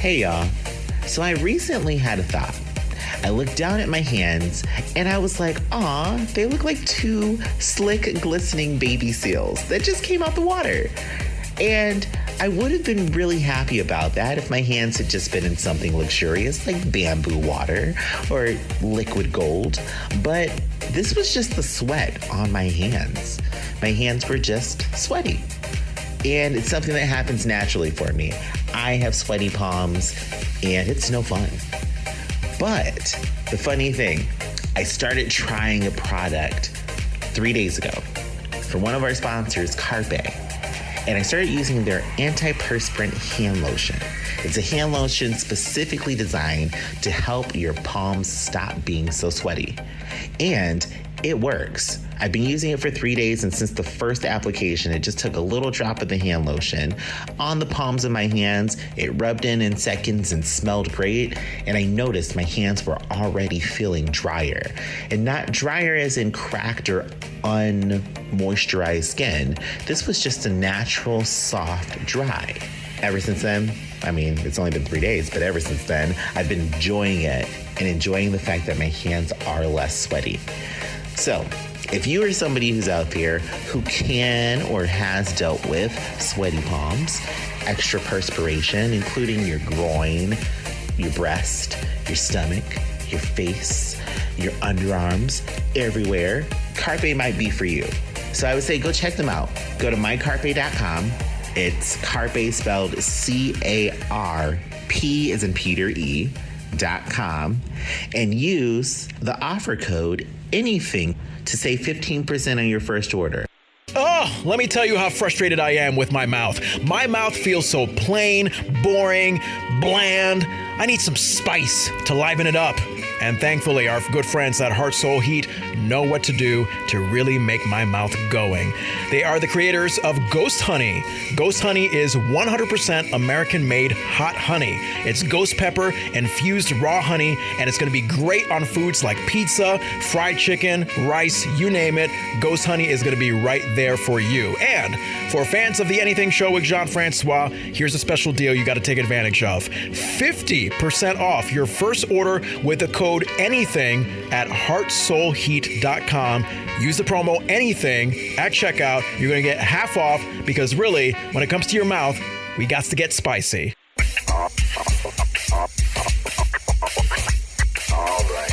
Hey y'all. So I recently had a thought. I looked down at my hands and I was like, aw, they look like two slick, glistening baby seals that just came out the water. And I would have been really happy about that if my hands had just been in something luxurious like bamboo water or liquid gold. But this was just the sweat on my hands. My hands were just sweaty. And it's something that happens naturally for me. I have sweaty palms and it's no fun. But the funny thing, I started trying a product 3 days ago for one of our sponsors, Carpe. And I started using their antiperspirant hand lotion. It's a hand lotion specifically designed to help your palms stop being so sweaty. And it works. I've been using it for 3 days, and since the first application, it just took a little drop of the hand lotion on the palms of my hands. It rubbed in seconds and smelled great. And I noticed my hands were already feeling drier. And not drier as in cracked or unmoisturized skin. This was just a natural, soft dry. Ever since then, I mean, it's only been 3 days, but ever since then, I've been enjoying it and enjoying the fact that my hands are less sweaty. So, if you are somebody who's out there who can or has dealt with sweaty palms, extra perspiration, including your groin, your breast, your stomach, your face, your underarms, everywhere, Carpe might be for you. So I would say go check them out. Go to mycarpe.com. It's Carpe spelled C-A-R-P as in Peter E.com, and use the offer code anything to save 15% on your first order. Oh, let me tell you how frustrated I am with my mouth. My mouth feels so plain, boring, bland. I need some spice to liven it up. And thankfully, our good friends at Heart Soul Heat know what to do to really make my mouth going. They are the creators of Ghost Honey. Ghost Honey is 100% American-made hot honey. It's ghost pepper infused raw honey, and it's going to be great on foods like pizza, fried chicken, rice, you name it. Ghost Honey is going to be right there for you. And for fans of The Anything Show with Jon Francois, here's a special deal you got to take advantage of. 50% off your first order with the code ANYTHING at heartsoulheat.com. Use the promo ANYTHING at checkout. You're going to get half off because really, when it comes to your mouth, we got to get spicy. All right.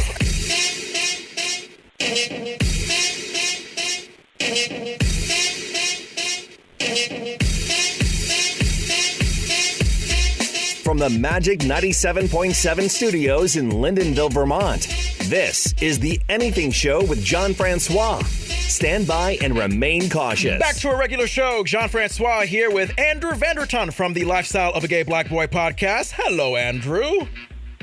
From the Magic 97.7 studios in Lyndonville, Vermont, this is The Anything Show with Jon Francois. Stand by and remain cautious. Back to a regular show. Jon Francois here with Andrew Vandertunt from the Lifestyle of a Gay Black Boy podcast. Hello, Andrew.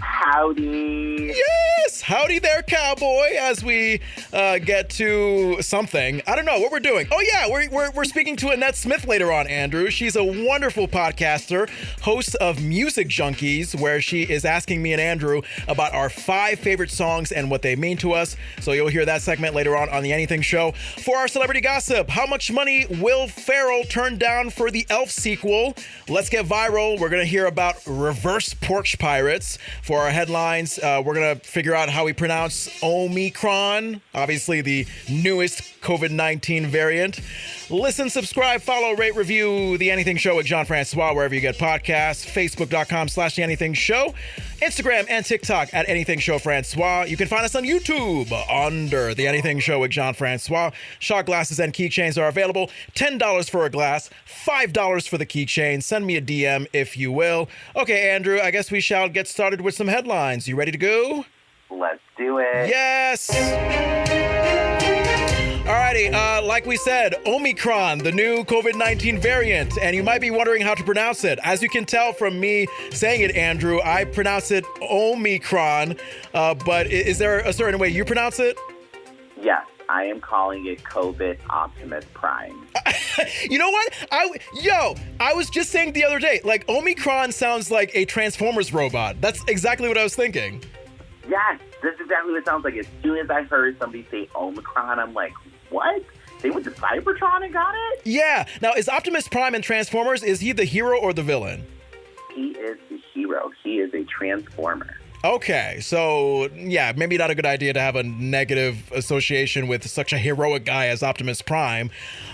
Howdy. Yes, howdy there, cowboy, as we get to something. I don't know what we're doing. Oh, yeah, we're speaking to Annette Smith later on, Andrew. She's a wonderful podcaster, host of Music Junkies, where she is asking me and Andrew about our 5 favorite songs and what they mean to us. So you'll hear that segment later on The Anything Show. For our celebrity gossip, how much money Will Ferrell turned down for the Elf sequel? Let's get viral. We're going to hear about reverse porch pirates. For our headlines, we're going to figure out how we pronounce Omicron, obviously the newest COVID-19 variant. Listen, subscribe, follow, rate, review The Anything Show with Jon Francois wherever you get podcasts. Facebook.com/The Anything Show. Instagram and TikTok at Anything Show Francois. You can find us on YouTube under The Anything Show with Jon Francois. Shot glasses and keychains are available. $10 for a glass, $5 for the keychain. Send me a DM if you will. Okay, Andrew, I guess we shall get started with some headlines. You ready to go? Let's do it. Yes! Alrighty, like we said, Omicron, the new COVID-19 variant, and you might be wondering how to pronounce it. As you can tell from me saying it, Andrew, I pronounce it Omicron, but is there a certain way you pronounce it? Yes, I am calling it COVID Optimus Prime. You know what? I was just saying the other day, like Omicron sounds like a Transformers robot. That's exactly what I was thinking. Yes, that's exactly what it sounds like. As soon as I heard somebody say Omicron, I'm like, what? They went to Cybertron and got it? Yeah. Now, is Optimus Prime in Transformers, is he the hero or the villain? He is the hero. He is a transformer. Okay, so yeah, maybe not a good idea to have a negative association with such a heroic guy as Optimus Prime.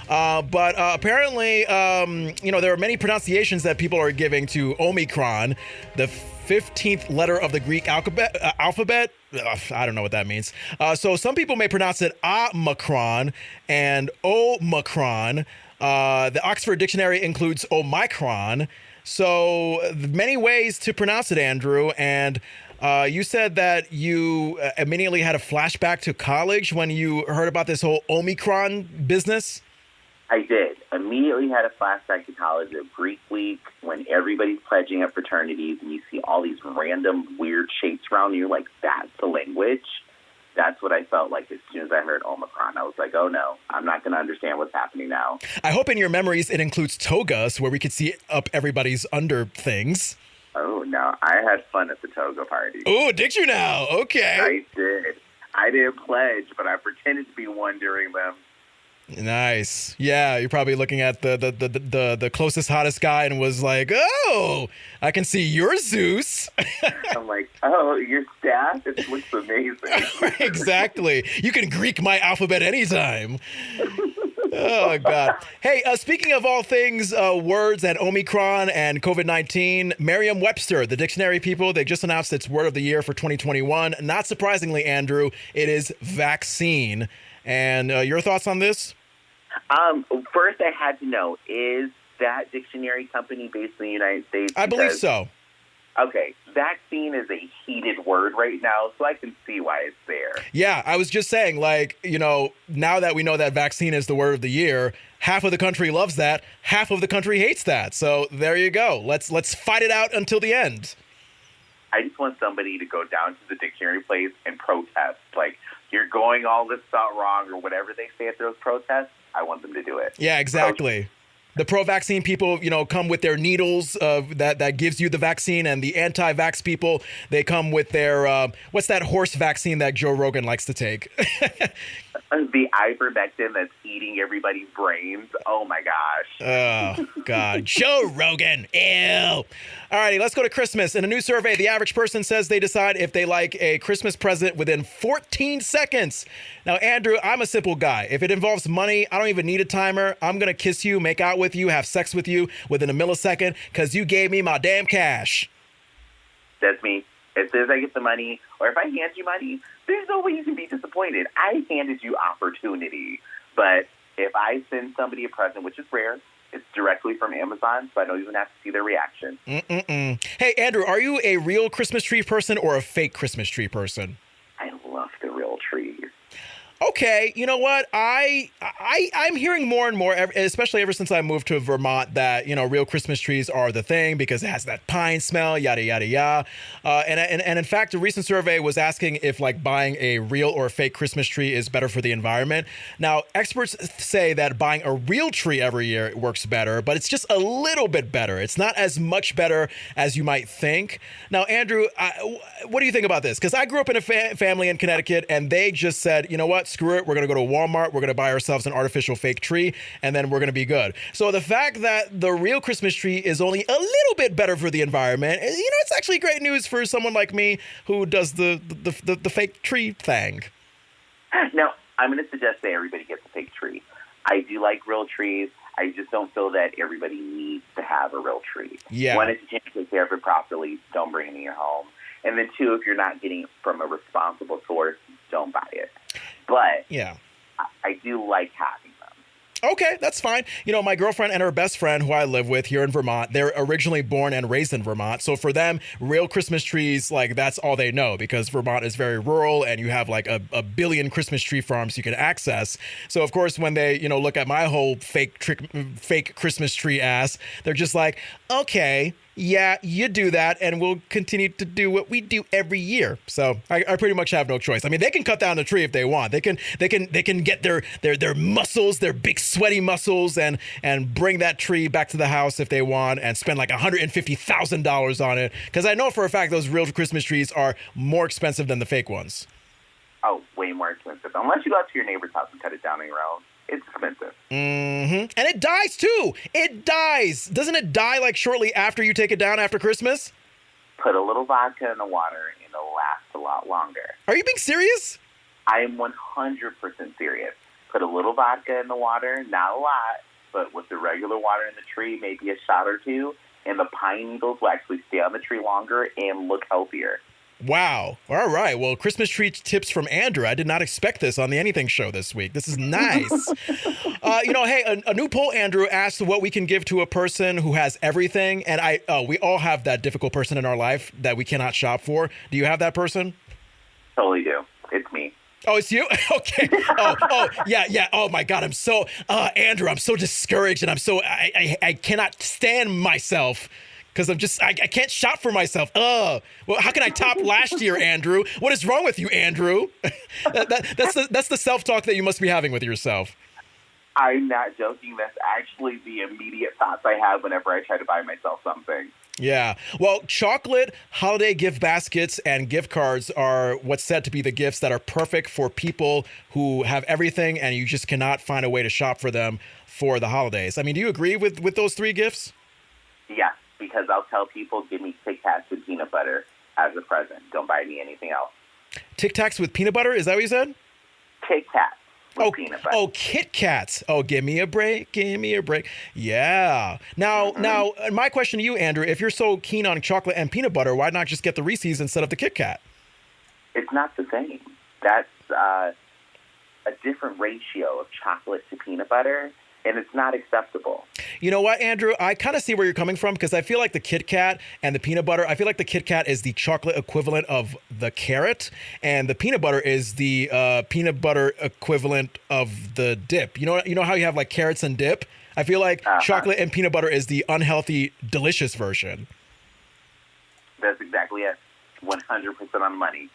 But apparently, there are many pronunciations that people are giving to Omicron, the 15th letter of the Greek alphabet. I don't know what that means. So some people may pronounce it Omicron and Omicron. The Oxford Dictionary includes Omicron. So many ways to pronounce it, Andrew. And you said that you immediately had a flashback to college when you heard about this whole Omicron business. I did. Immediately had a flashback to college of Greek week when everybody's pledging at fraternities and you see all these random weird shapes around you. Like, that's the language. That's what I felt like as soon as I heard Omicron. I was like, oh no, I'm not going to understand what's happening now. I hope in your memories it includes togas where we could see up everybody's under things. Oh no, I had fun at the toga party. Oh, did you now? Okay. I did. I didn't pledge, but I pretended to be one during them. Nice. Yeah, you're probably looking at the closest, hottest guy and was like, oh, I can see your Zeus. I'm like, oh, your staff? It looks amazing. Exactly. You can Greek my alphabet anytime. Oh, God. Hey, speaking of all things words and Omicron and COVID-19, Merriam-Webster, the dictionary people, they just announced its word of the year for 2021. Not surprisingly, Andrew, it is vaccine. And your thoughts on this? First, I had to know, is that dictionary company based in the United States? I believe so. Okay, vaccine is a heated word right now, so I can see why it's there. Yeah, I was just saying, now that we know that vaccine is the word of the year, half of the country loves that, half of the country hates that. So there you go. Let's fight it out until the end. I just want somebody to go down to the dictionary place and protest. Like, you're going all this stuff wrong or whatever they say at those protests. I want them to do it. Yeah, exactly. The pro-vaccine people, come with their needles that gives you the vaccine, and the anti-vax people, they come with their what's that horse vaccine that Joe Rogan likes to take? The ivermectin that's eating everybody's brains. Oh my gosh. Oh God, Joe Rogan. Ew. Alrighty, let's go to Christmas. In a new survey, the average person says they decide if they like a Christmas present within 14 seconds. Now, Andrew, I'm a simple guy. If it involves money, I don't even need a timer. I'm gonna kiss you, make out with you, have sex with you within a millisecond because you gave me my damn cash. That's me. As soon as I get the money, or if I hand you money, there's no way you can be disappointed. I handed you opportunity. But if I send somebody a present, which is rare, it's directly from Amazon, so I don't even have to see their reaction. Hey, Andrew, are you a real Christmas tree person or a fake Christmas tree person? I love the real trees. Okay, you know what? I'm hearing more and more, especially ever since I moved to Vermont, that real Christmas trees are the thing because it has that pine smell, yada yada yada. And in fact, a recent survey was asking if buying a real or fake Christmas tree is better for the environment. Now, experts say that buying a real tree every year works better, but it's just a little bit better. It's not as much better as you might think. Now, Andrew, what do you think about this? Because I grew up in a family in Connecticut, and they just said, you know what? Screw it. We're going to go to Walmart. We're going to buy ourselves an artificial fake tree, and then we're going to be good. So the fact that the real Christmas tree is only a little bit better for the environment, it's actually great news for someone like me who does the fake tree thing. Now, I'm going to suggest that everybody gets a fake tree. I do like real trees. I just don't feel that everybody needs to have a real tree. Yeah. One, if you can't take care of it properly, don't bring it in your home. And then two, if you're not getting it from a responsible source, don't buy it. But yeah, I do like having them. Okay, that's fine. My girlfriend and her best friend, who I live with here in Vermont, they're originally born and raised in Vermont. So for them, real Christmas trees, that's all they know because Vermont is very rural and you have a billion Christmas tree farms you can access. So of course, when they, look at my whole fake Christmas tree ass, they're just like, okay, yeah, you do that, and we'll continue to do what we do every year. So I pretty much have no choice. I mean, they can cut down the tree if they want. They can get their muscles, their big sweaty muscles, and bring that tree back to the house if they want, and spend $150,000 on it. Because I know for a fact those real Christmas trees are more expensive than the fake ones. Oh, way more expensive. Unless you go out to your neighbor's house and cut it down on your own. It's expensive. And it dies too. It dies. Doesn't it die shortly after you take it down after Christmas? Put a little vodka in the water, and it'll last a lot longer. Are you being serious? I am 100% serious. Put a little vodka in the water, not a lot, but with the regular water in the tree, maybe a shot or two, and the pine needles will actually stay on the tree longer and look healthier. Wow. All right. Well, Christmas tree tips from Andrew. I did not expect this on the Anything Show this week. This is nice. Hey, a new poll, Andrew, asked what we can give to a person who has everything. And we all have that difficult person in our life that we cannot shop for. Do you have that person? Totally do. It's me. Oh, it's you? Okay. Yeah. Oh my God. I'm so, Andrew, I'm so discouraged and I cannot stand myself because I can't shop for myself. Well, how can I top last year, Andrew? What is wrong with you, Andrew? That's the self-talk that you must be having with yourself. I'm not joking. That's actually the immediate thoughts I have whenever I try to buy myself something. Yeah. Well, chocolate, holiday gift baskets, and gift cards are what's said to be the gifts that are perfect for people who have everything and you just cannot find a way to shop for them for the holidays. I mean, do you agree with those three gifts? Yes, because I'll tell people, give me Tic Tacs with peanut butter as a present. Don't buy me anything else. Tic Tacs with peanut butter? Is that what you said? Tic Tacs. Peanut butter. Oh, Kit Kats. Oh, give me a break. Give me a break. Yeah. Now, my question to you, Andrew, if you're so keen on chocolate and peanut butter, why not just get the Reese's instead of the Kit Kat? It's not the same. That's a different ratio of chocolate to peanut butter, and it's not acceptable. You know what, Andrew? I kind of see where you're coming from because I feel like the Kit Kat and the peanut butter, I feel like the Kit Kat is the chocolate equivalent of the carrot, and the peanut butter is the peanut butter equivalent of the dip. You know how you have like carrots and dip? I feel like chocolate and peanut butter is the unhealthy, delicious version. That's exactly it. 100% on money.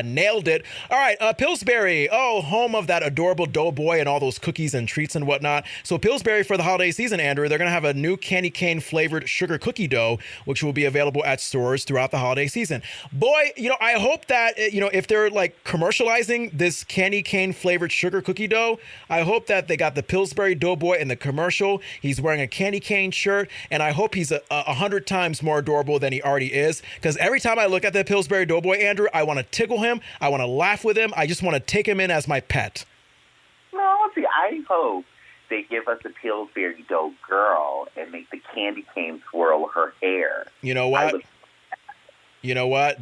Nailed it. All right, Pillsbury. Oh, home of that adorable dough boy and all those cookies and treats and whatnot. So Pillsbury for the holiday season, Andrew, they're going to have a new candy cane flavored sugar cookie dough, which will be available at stores throughout the holiday season. Boy, I hope that, if they're like commercializing this candy cane flavored sugar cookie dough, I hope that they got the Pillsbury Dough Boy in the commercial. He's wearing a candy cane shirt, and I hope he's 100 times more adorable than he already is, because every time I look at the Pillsbury Dough Boy, Andrew, I want to tickle him. I want to laugh with him. I just want to take him in as my pet. No, see, I hope they give us a Pillsbury Dough girl and make the candy cane swirl her hair. You know what?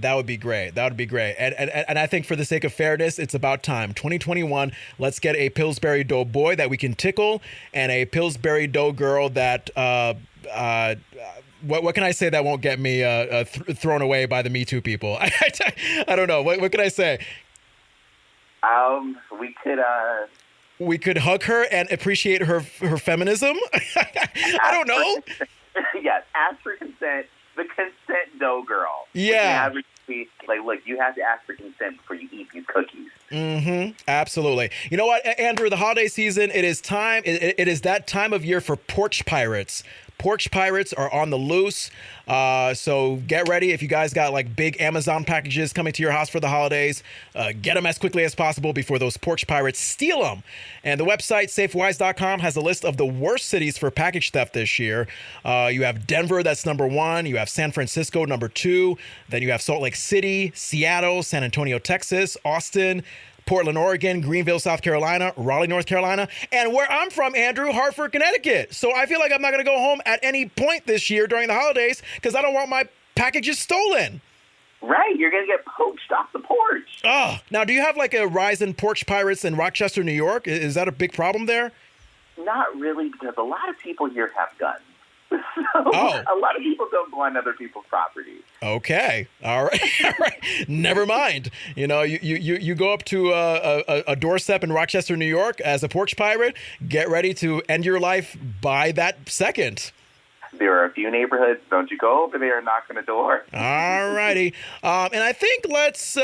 That would be great. That would be great. And I think for the sake of fairness, it's about time. 2021, let's get a Pillsbury Dough Boy that we can tickle and a Pillsbury Dough girl that what can I say that won't get me thrown away by the Me Too people? I don't know. What can I say? We could hug her and appreciate her feminism. I don't know. Yes, ask for consent. The consent dough girl. Yeah. Look, you have to ask for consent before you eat these cookies. Mm-hmm. Absolutely. You know what, Andrew? The holiday season, it is time. It is that time of year for porch pirates. Porch pirates are on the loose. So get ready. If you guys got like big Amazon packages coming to your house for the holidays, get them as quickly as possible before those porch pirates steal them. And the website safewise.com has a list of the worst cities for package theft this year. You have Denver, that's number 1. You have San Francisco, number 2. Then you have Salt Lake City, Seattle, San Antonio, Texas, Austin, Portland, Oregon, Greenville, South Carolina, Raleigh, North Carolina, and where I'm from, Andrew, Hartford, Connecticut. So I feel like I'm not going to go home at any point this year during the holidays because I don't want my packages stolen. Right, you're going to get poached off the porch. Oh, now do you have like a rise in porch pirates in Rochester, New York? Is that a big problem there? Not really, because a lot of people here have guns. So a lot of people don't go on other people's property. Okay. All right. All right. Never mind. You go up to a doorstep in Rochester, New York as a porch pirate. Get ready to end your life by that second. There are a few neighborhoods. Don't you go over there and knock on the door. All righty. And I think let's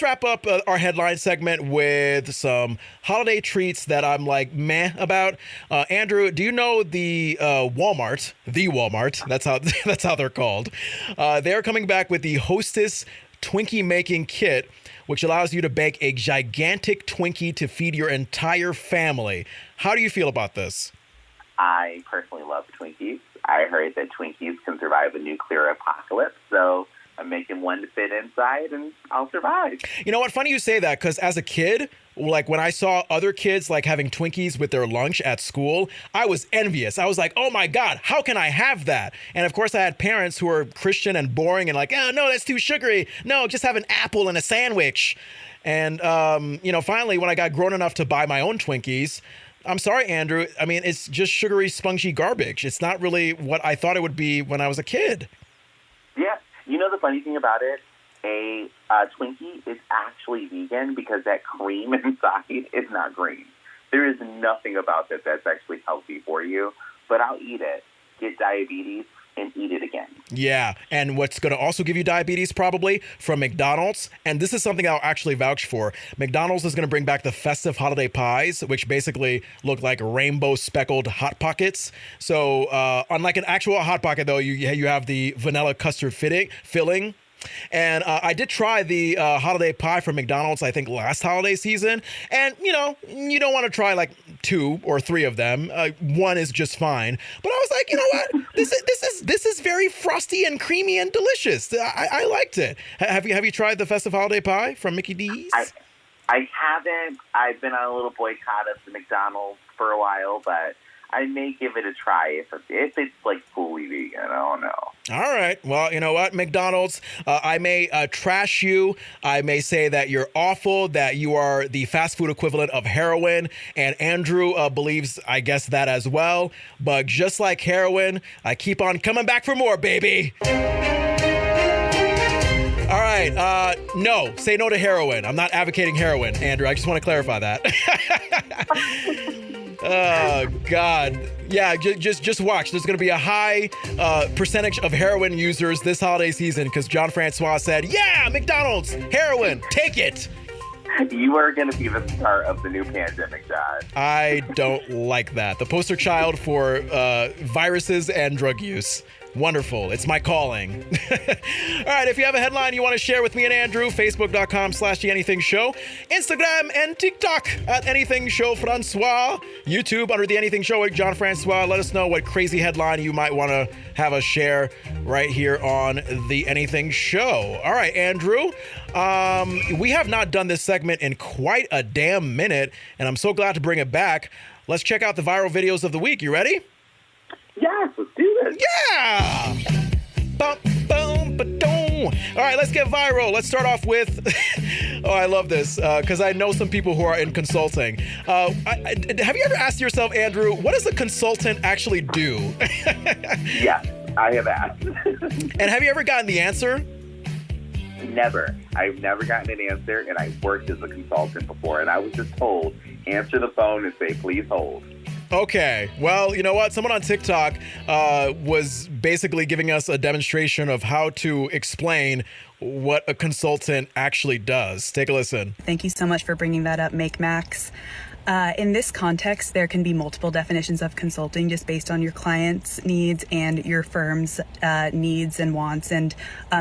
wrap up our headline segment with some holiday treats that I'm like meh about. Andrew, do you know the Walmart? The Walmart. That's how they're called. They're coming back with the Hostess Twinkie making kit, which allows you to bake a gigantic Twinkie to feed your entire family. How do you feel about this? I personally love Twinkies. I heard that Twinkies can survive a nuclear apocalypse, so I'm making one to fit inside, and I'll survive. You know what? Funny you say that, because as a kid, like when I saw other kids like having Twinkies with their lunch at school, I was envious. I was like, oh my God, how can I have that? And of course I had parents who were Christian and boring and like, oh no, that's too sugary. No, just have an apple and a sandwich. And, finally, when I got grown enough to buy my own Twinkies, I'm sorry, Andrew. I mean, it's just sugary, spongy garbage. It's not really what I thought it would be when I was a kid. Yeah. You know the funny thing about it? A Twinkie is actually vegan because that cream inside is not green. There is nothing about that that's actually healthy for you, but I'll eat it, get diabetes, and eat it again. Yeah, and what's going to also give you diabetes probably from McDonald's, and this is something I'll actually vouch for. McDonald's is going to bring back the festive holiday pies, which basically look like rainbow speckled Hot Pockets. So unlike an actual Hot Pocket, though, you have the vanilla custard filling. And I did try the holiday pie from McDonald's, I think, last holiday season. And, you don't want to try like 2 or 3 of them. One is just fine. But I was like, you know what? This is very frosty and creamy and delicious. I liked it. Have you tried the festive holiday pie from Mickey D's? I haven't. I've been on a little boycott of the McDonald's for a while, but I may give it a try if it's like fully vegan. I don't know. All right. Well, you know what, McDonald's, I may trash you. I may say that you're awful, that you are the fast food equivalent of heroin. And Andrew believes, I guess, that as well. But just like heroin, I keep on coming back for more, baby. All right. No, say no to heroin. I'm not advocating heroin, Andrew. I just want to clarify that. Oh, God. Yeah, just watch. There's going to be a high percentage of heroin users this holiday season because Jon Francois said, yeah, McDonald's, heroin, take it. You are going to be the start of the new pandemic, John. I don't like that. The poster child for viruses and drug use. Wonderful. It's my calling. All right. If you have a headline you want to share with me and Andrew, Facebook.com/TheAnythingShow, Instagram and TikTok @AnythingShowFrancois, YouTube under The Anything Show with Jon Francois. Let us know what crazy headline you might want to have us share right here on The Anything Show. All right, Andrew. We have not done this segment in quite a damn minute, and I'm so glad to bring it back. Let's check out the viral videos of the week. You ready? Yes, let's do this. Yeah! Bum, bum, ba-dum. All right, let's get viral. Let's start off with, oh, I love this, because I know some people who are in consulting. Have you ever asked yourself, Andrew, what does a consultant actually do? Yes, I have asked. And have you ever gotten the answer? Never. I've never gotten an answer, and I worked as a consultant before, and I was just told, answer the phone and say, please hold. Okay. Well, you know what? Someone on TikTok was basically giving us a demonstration of how to explain what a consultant actually does. Take a listen. Thank you so much for bringing that up, Make Max. In this context, there can be multiple definitions of consulting just based on your client's needs and your firm's needs and wants and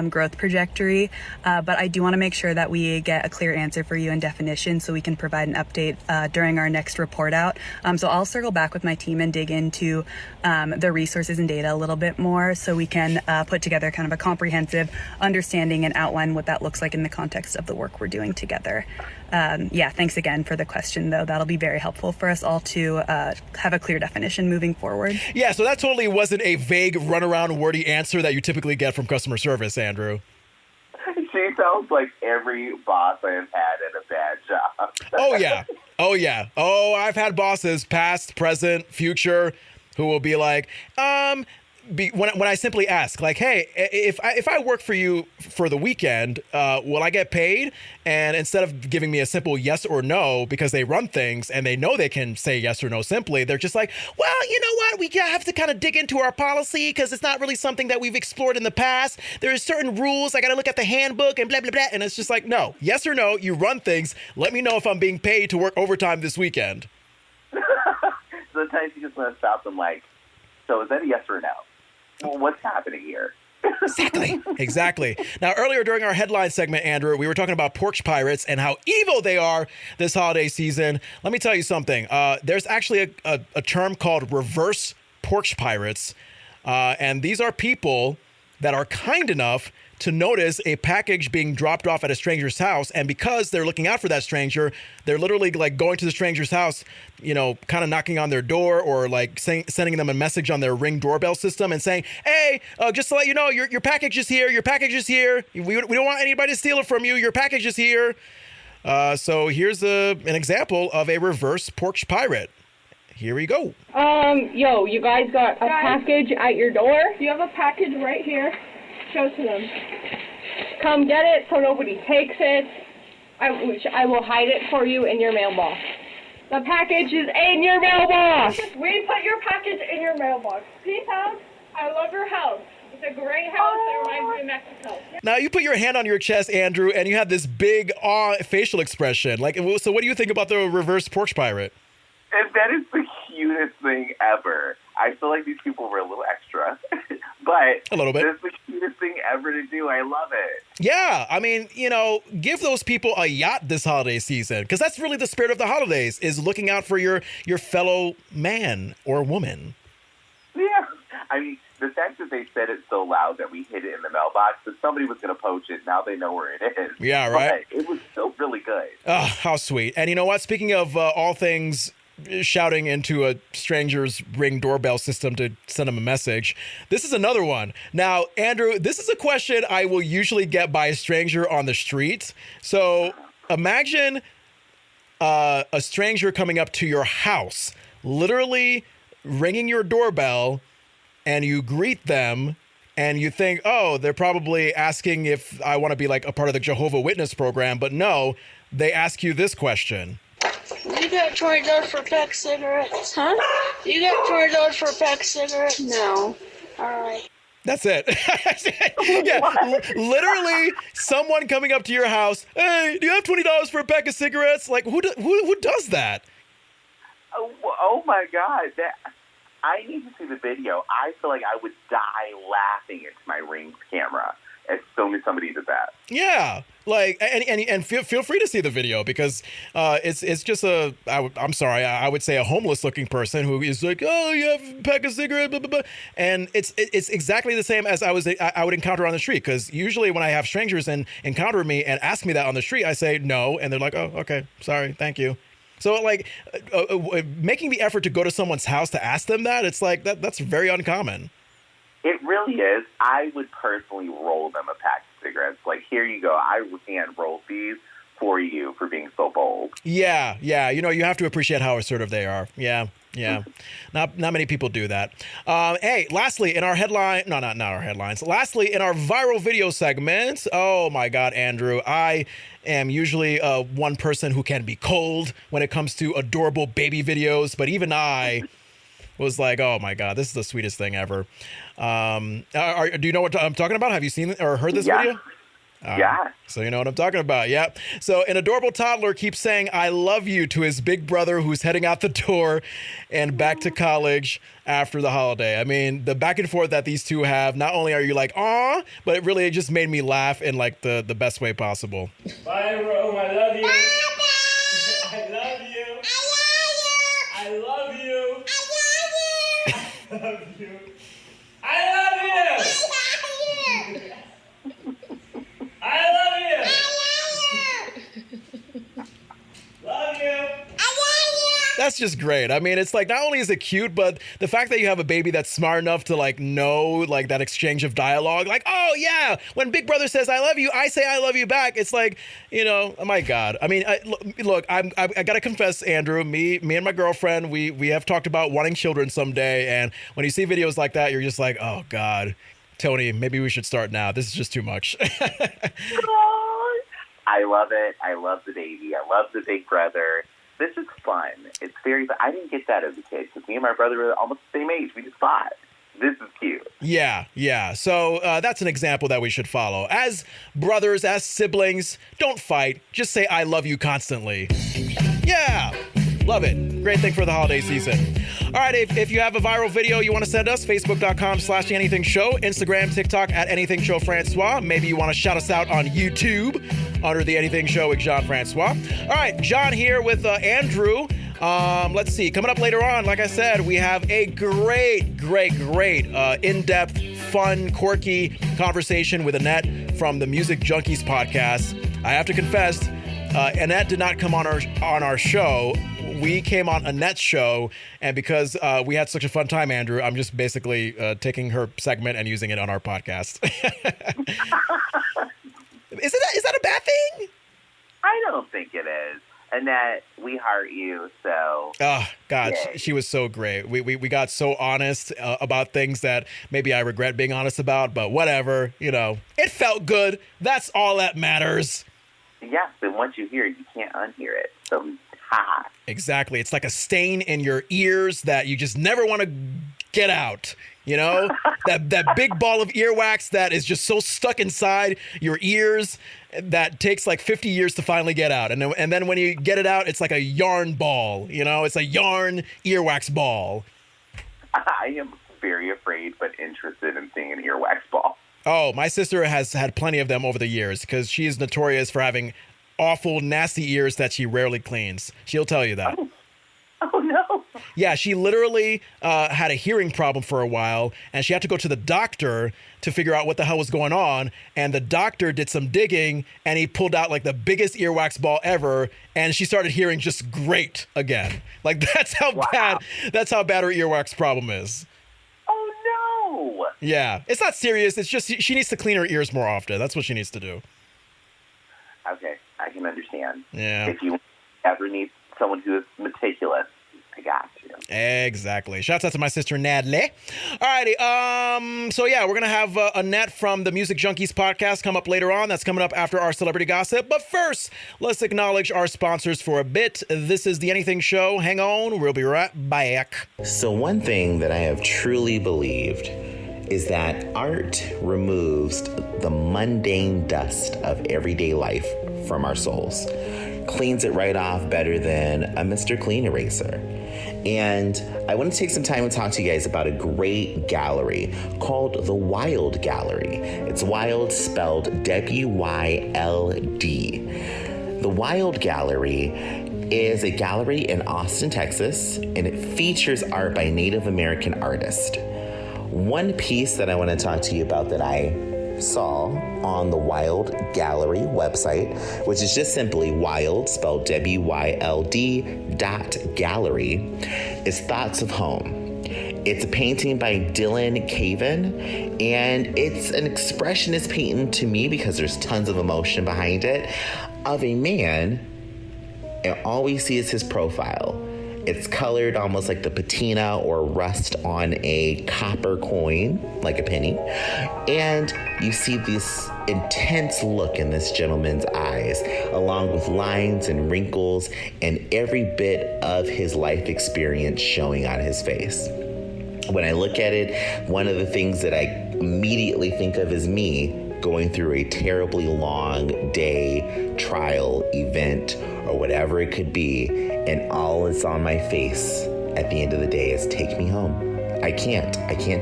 growth trajectory. But I do want to make sure that we get a clear answer for you and definition so we can provide an update during our next report out. So I'll circle back with my team and dig into the resources and data a little bit more so we can put together kind of a comprehensive understanding and outline what that looks like in the context of the work we're doing together. Thanks again for the question, though. That'll be very helpful for us all to have a clear definition moving forward. Yeah, so that totally wasn't a vague, runaround, wordy answer that you typically get from customer service, Andrew. She sounds like every boss I have had at a bad job. Oh, yeah. Oh, yeah. Oh, I've had bosses, past, present, future, who will be like, when I simply ask, like, hey, if I work for you for the weekend, will I get paid? And instead of giving me a simple yes or no, because they run things and they know they can say yes or no simply, they're just like, well, you know what? We have to kind of dig into our policy because it's not really something that we've explored in the past. There's certain rules. I got to look at the handbook and blah, blah, blah. And it's just like, no, yes or no, you run things. Let me know if I'm being paid to work overtime this weekend. Sometimes you just want to stop them like, so is that a yes or a no? Well, what's happening here? Exactly. Now, earlier during our headline segment, Andrew, we were talking about porch pirates and how evil they are this holiday season. Let me tell you something. There's actually a term called reverse porch pirates. And these are people that are kind enough to notice a package being dropped off at a stranger's house. And because they're looking out for that stranger, they're literally like going to the stranger's house, you know, kind of knocking on their door or like sending them a message on their Ring doorbell system and saying, hey, just to let you know, your package is here. Your package is here. We don't want anybody to steal it from you. Your package is here. So here's an example of a reverse porch pirate. Here we go. Yo, you guys got a package at your door? You have a package right here. Show it to them. Come get it so nobody takes it. I will hide it for you in your mailbox. The package is in your mailbox. We put your package in your mailbox. Peace out. I love your house. It's a great house that reminds me of Mexico. Now, you put your hand on your chest, Andrew, and you have this big facial expression. Like, so what do you think about the reverse porch pirate? That is the cutest thing ever. I feel like these people were a little extra, but a little bit. That's the cutest thing ever to do. I love it. Yeah, I mean, you know, give those people a yacht this holiday season, because that's really the spirit of the holidays, is looking out for your fellow man or woman. Yeah, I mean, the fact that they said it so loud that we hid it in the mailbox, that somebody was going to poach it, now they know where it is. Yeah, right? But it was still really good. Oh, how sweet. And you know what? Speaking of all things shouting into a stranger's Ring doorbell system to send them a message, this is another one. Now, Andrew, this is a question I will usually get by a stranger on the street. So imagine a stranger coming up to your house, literally ringing your doorbell, and you greet them, and you think, oh, they're probably asking if I want to be like a part of the Jehovah's Witness program. But no, they ask you this question. You got $20 for a pack of cigarettes? Huh? You got $20 for a pack of cigarettes? No. All right. That's it. Yeah, literally someone coming up to your house. Hey, do you have $20 for a pack of cigarettes? Like, who does that? Oh my God. I need to see the video. I feel like I would die laughing into my Ring camera as soon as somebody did that. Yeah, like, and feel free to see the video, because it's just I would say a homeless looking person who is like, oh, you have a pack of cigarettes, blah, blah, blah. And it's exactly the same as I would encounter on the street, because usually when I have strangers and encounter me and ask me that on the street, I say no, and they're like, oh, okay, sorry, thank you. So, like, making the effort to go to someone's house to ask them that, it's like, that's very uncommon. It really is. I would personally roll them a pack of cigarettes. Like, here you go. I hand rolled these for you for being so bold. Yeah. You know, you have to appreciate how assertive they are. Yeah. Not many people do that. Hey, lastly, in our headline, no, not our headlines. Lastly, in our viral video segment, oh my God, Andrew, I am usually one person who can be cold when it comes to adorable baby videos, but even I was like, oh my God, this is the sweetest thing ever. Do you know what I'm talking about? Have you seen or heard this video? Yeah. So you know what I'm talking about. Yep. So an adorable toddler keeps saying I love you to his big brother who's heading out the door and back to college after the holiday. I mean, the back and forth that these two have, not only are you like, aw, but it really just made me laugh in like the best way possible. Bye, Rome. I love you. I love you. I love you. I love you. I love you. I love you. Love you. That's just great. I mean, it's like, not only is it cute, but the fact that you have a baby that's smart enough to like know like that exchange of dialogue, like, oh yeah, when Big Brother says I love you, I say I love you back. It's like, you know, oh my God. I mean, look, I gotta confess, Andrew, me and my girlfriend, we have talked about wanting children someday, and when you see videos like that, you're just like, oh God, Tony, maybe we should start now. This is just too much. I love it. I love the baby. I love the Big Brother. This is fun. It's very fun. I didn't get that as a kid because me and my brother were almost the same age. We just fought. This is cute. Yeah. So that's an example that we should follow. As brothers, as siblings, don't fight. Just say I love you constantly. Yeah. Love it. Great thing for the holiday season. All right, if you have a viral video you want to send us, facebook.com/anythingshow, Instagram, TikTok @anythingshowfrancois. Maybe you want to shout us out on YouTube under the Anything Show with Jon Francois. All right, Jon here with Andrew. Let's see. Coming up later on, like I said, we have a great, in-depth, fun, quirky conversation with Annette from the Music Junkies podcast. I have to confess, Annette did not come on our show. We came on Annette's show, and because we had such a fun time, Andrew, I'm just basically taking her segment and using it on our podcast. Is that a bad thing? I don't think it is. Annette, we heart you, so... Oh, God, yay. she was so great. We got so honest about things that maybe I regret being honest about, but whatever, it felt good. That's all that matters. Yes, and once you hear it, you can't unhear it, so ha. Exactly. It's like a stain in your ears that you just never want to get out. That big ball of earwax that is just so stuck inside your ears that takes like 50 years to finally get out. And then when you get it out, it's like a yarn ball, it's a yarn earwax ball. I am very afraid but interested in seeing an earwax ball. Oh, my sister has had plenty of them over the years because she is notorious for having awful, nasty ears that she rarely cleans. She'll tell you that. Oh no. Yeah, she literally had a hearing problem for a while, and she had to go to the doctor to figure out what the hell was going on. And the doctor did some digging, and he pulled out like the biggest earwax ball ever, and she started hearing just great again. Like that's how bad her earwax problem is. Oh no. Yeah, it's not serious. It's just she needs to clean her ears more often. That's what she needs to do. Okay, I can understand. Yeah. If you ever need someone who is meticulous, I got you. Exactly. Shouts out to my sister Natalie. Alrighty. So yeah, we're gonna have Annette from the Music Junkies podcast come up later on. That's coming up after our celebrity gossip. But first, let's acknowledge our sponsors for a bit. This is the Anything Show. Hang on, we'll be right back. So one thing that I have truly believed is that art removes the mundane dust of everyday life from our souls. Cleans it right off better than a Mr. Clean eraser. And I want to take some time and talk to you guys about a great gallery called the WYLD Gallery. It's WYLD spelled W-Y-L-D. The WYLD Gallery is a gallery in Austin, Texas, and it features art by Native American artists. One piece that I want to talk to you about that I saw on the WYLD Gallery website, which is just simply WYLD, spelled W-Y-L-D .gallery, is Thoughts of Home. It's a painting by Dylan Caven, and it's an expressionist painting to me because there's tons of emotion behind it, of a man, and all we see is his profile. It's colored almost like the patina or rust on a copper coin, like a penny. And you see this intense look in this gentleman's eyes, along with lines and wrinkles and every bit of his life experience showing on his face. When I look at it, one of the things that I immediately think of is me going through a terribly long day, trial, event, or whatever it could be, and all that's on my face at the end of the day is take me home. I can't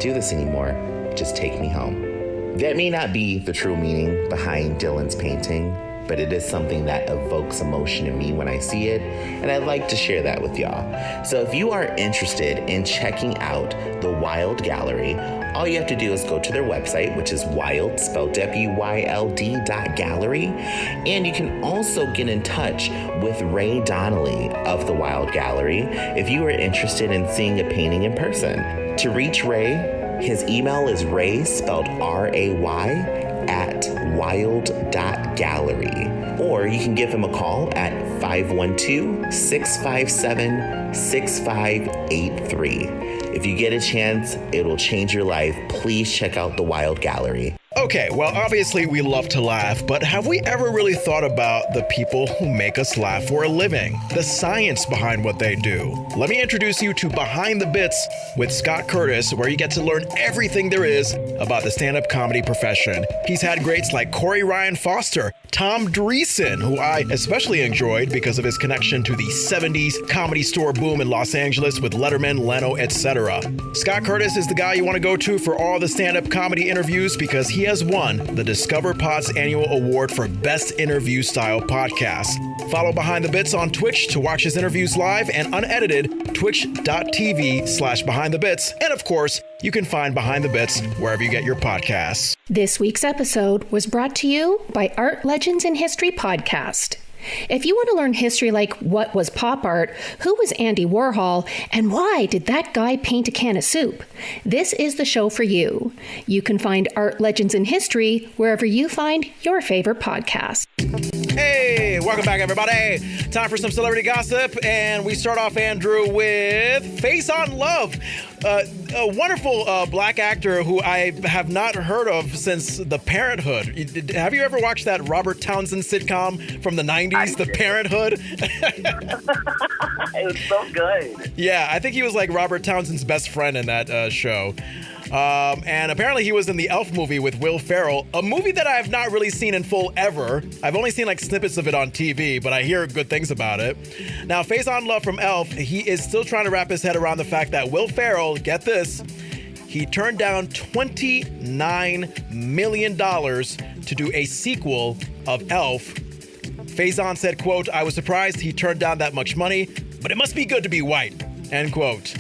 do this anymore. Just take me home. That may not be the true meaning behind Dylan's painting, but it is something that evokes emotion in me when I see it, and I'd like to share that with y'all. So if you are interested in checking out the WYLD Gallery, all you have to do is go to their website, which is WYLD, spelled W-Y-L-D .gallery, and you can also get in touch with Ray Donnelly of the WYLD Gallery if you are interested in seeing a painting in person. To reach Ray, his email is ray, spelled R-A-Y, @wyld.gallery. Or you can give him a call at 512-657-6583. If you get a chance, it'll change your life. Please check out the WYLD Gallery. Okay, well, obviously we love to laugh, but have we ever really thought about the people who make us laugh for a living? The science behind what they do. Let me introduce you to Behind the Bits with Scott Curtis, where you get to learn everything there is about the stand-up comedy profession. He's had greats like Corey Ryan Foster, Tom Dreesen, who I especially enjoyed because of his connection to the 70s comedy store boom in Los Angeles with Letterman, Leno, etc. Scott Curtis is the guy you want to go to for all the stand-up comedy interviews because he has won the Discover Pod's annual award for Best Interview Style Podcast. Follow Behind the Bits on Twitch to watch his interviews live and unedited, twitch.tv/behindthebits. And of course, you can find Behind the Bits wherever you get your podcasts. This week's episode was brought to you by Art Legends in History Podcast. If you want to learn history like what was pop art, who was Andy Warhol, and why did that guy paint a can of soup, this is the show for you. You can find Art Legends in History wherever you find your favorite podcast. Hey, welcome back, everybody. Time for some celebrity gossip, and we start off, Andrew, with Face on Love. A wonderful black actor who I have not heard of since The Parenthood. Have you ever watched that Robert Townsend sitcom from the 90s, The Parenthood? It was so good. Yeah, I think he was like Robert Townsend's best friend in that show. And apparently he was in the Elf movie with Will Ferrell, a movie that I have not really seen in full ever. I've only seen like snippets of it on TV, but I hear good things about it. Now, Face on Love from Elf, he is still trying to wrap his head around the fact that Will Ferrell, get this, he turned down $29 million to do a sequel of Elf. Faison said, quote, "I was surprised he turned down that much money, but it must be good to be white," end quote.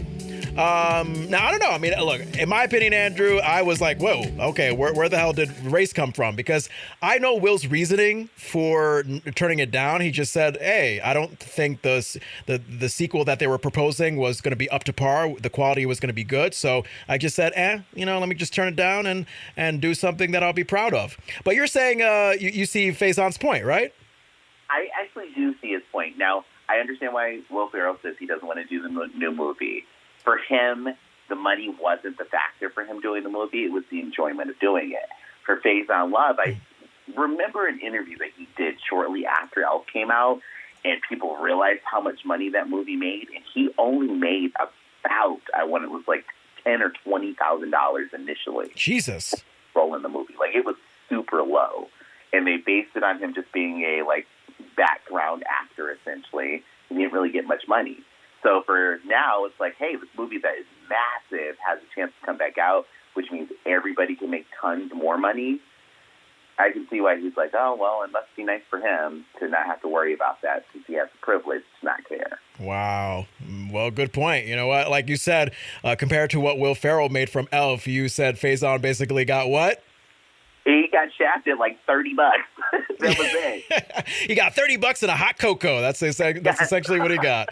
Now, I don't know. I mean, look, in my opinion, Andrew, I was like, whoa, okay, where the hell did race come from? Because I know Will's reasoning for turning it down. He just said, hey, I don't think the sequel that they were proposing was going to be up to par. The quality was going to be good. So I just said, let me just turn it down and do something that I'll be proud of. But you're saying you see Faison's point, right? I actually do see his point. Now, I understand why Will Ferrell says he doesn't want to do the new movie. For him, the money wasn't the factor for him doing the movie. It was the enjoyment of doing it. For Face on Love, I remember an interview that he did shortly after Elf came out, and people realized how much money that movie made, and he only made about, it was like $10,000 or $20,000 initially. Jesus. Role in the movie. Like, it was super low. And they based it on him just being a, background actor, essentially. He didn't really get much money. So for now, it's like, hey, this movie that is massive has a chance to come back out, which means everybody can make tons more money. I can see why he's like, oh, well, it must be nice for him to not have to worry about that since he has the privilege to not care. Wow. Well, good point. You know what? Like you said, compared to what Will Ferrell made from Elf, you said Faison basically got what? He got shafted like $30. That was it. He got $30 and a hot cocoa. That's essentially what he got.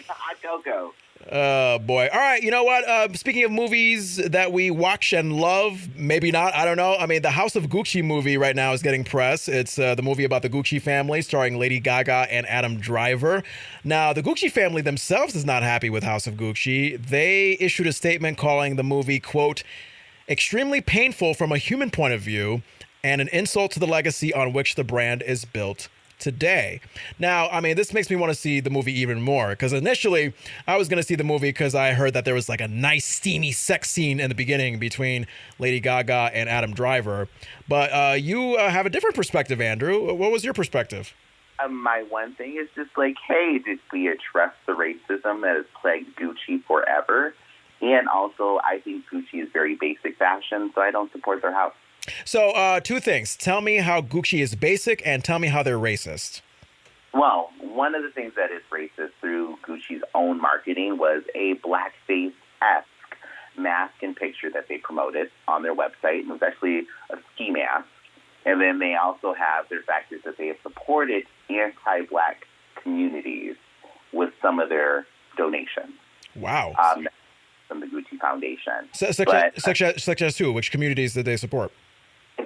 Hot cocoa. Oh, boy. All right. You know what? Speaking of movies that we watch and love, maybe not. I don't know. I mean, the House of Gucci movie right now is getting press. It's the movie about the Gucci family starring Lady Gaga and Adam Driver. Now, the Gucci family themselves is not happy with House of Gucci. They issued a statement calling the movie, quote, extremely painful from a human point of view and an insult to the legacy on which the brand is built today. Now, I mean, this makes me want to see the movie even more because initially I was going to see the movie because I heard that there was like a nice steamy sex scene in the beginning between Lady Gaga and Adam Driver. But you have a different perspective, Andrew. What was your perspective? My one thing is just like, hey, did we address the racism that has plagued Gucci forever? And also, I think Gucci is very basic fashion, so I don't support their house. So, two things. Tell me how Gucci is basic and tell me how they're racist. Well, one of the things that is racist through Gucci's own marketing was a blackface-esque mask and picture that they promoted on their website. It was actually a ski mask. And then they also have their factors that they have supported anti-black communities with some of their donations. Wow. From the Gucci Foundation. Such as who? Which communities did they support?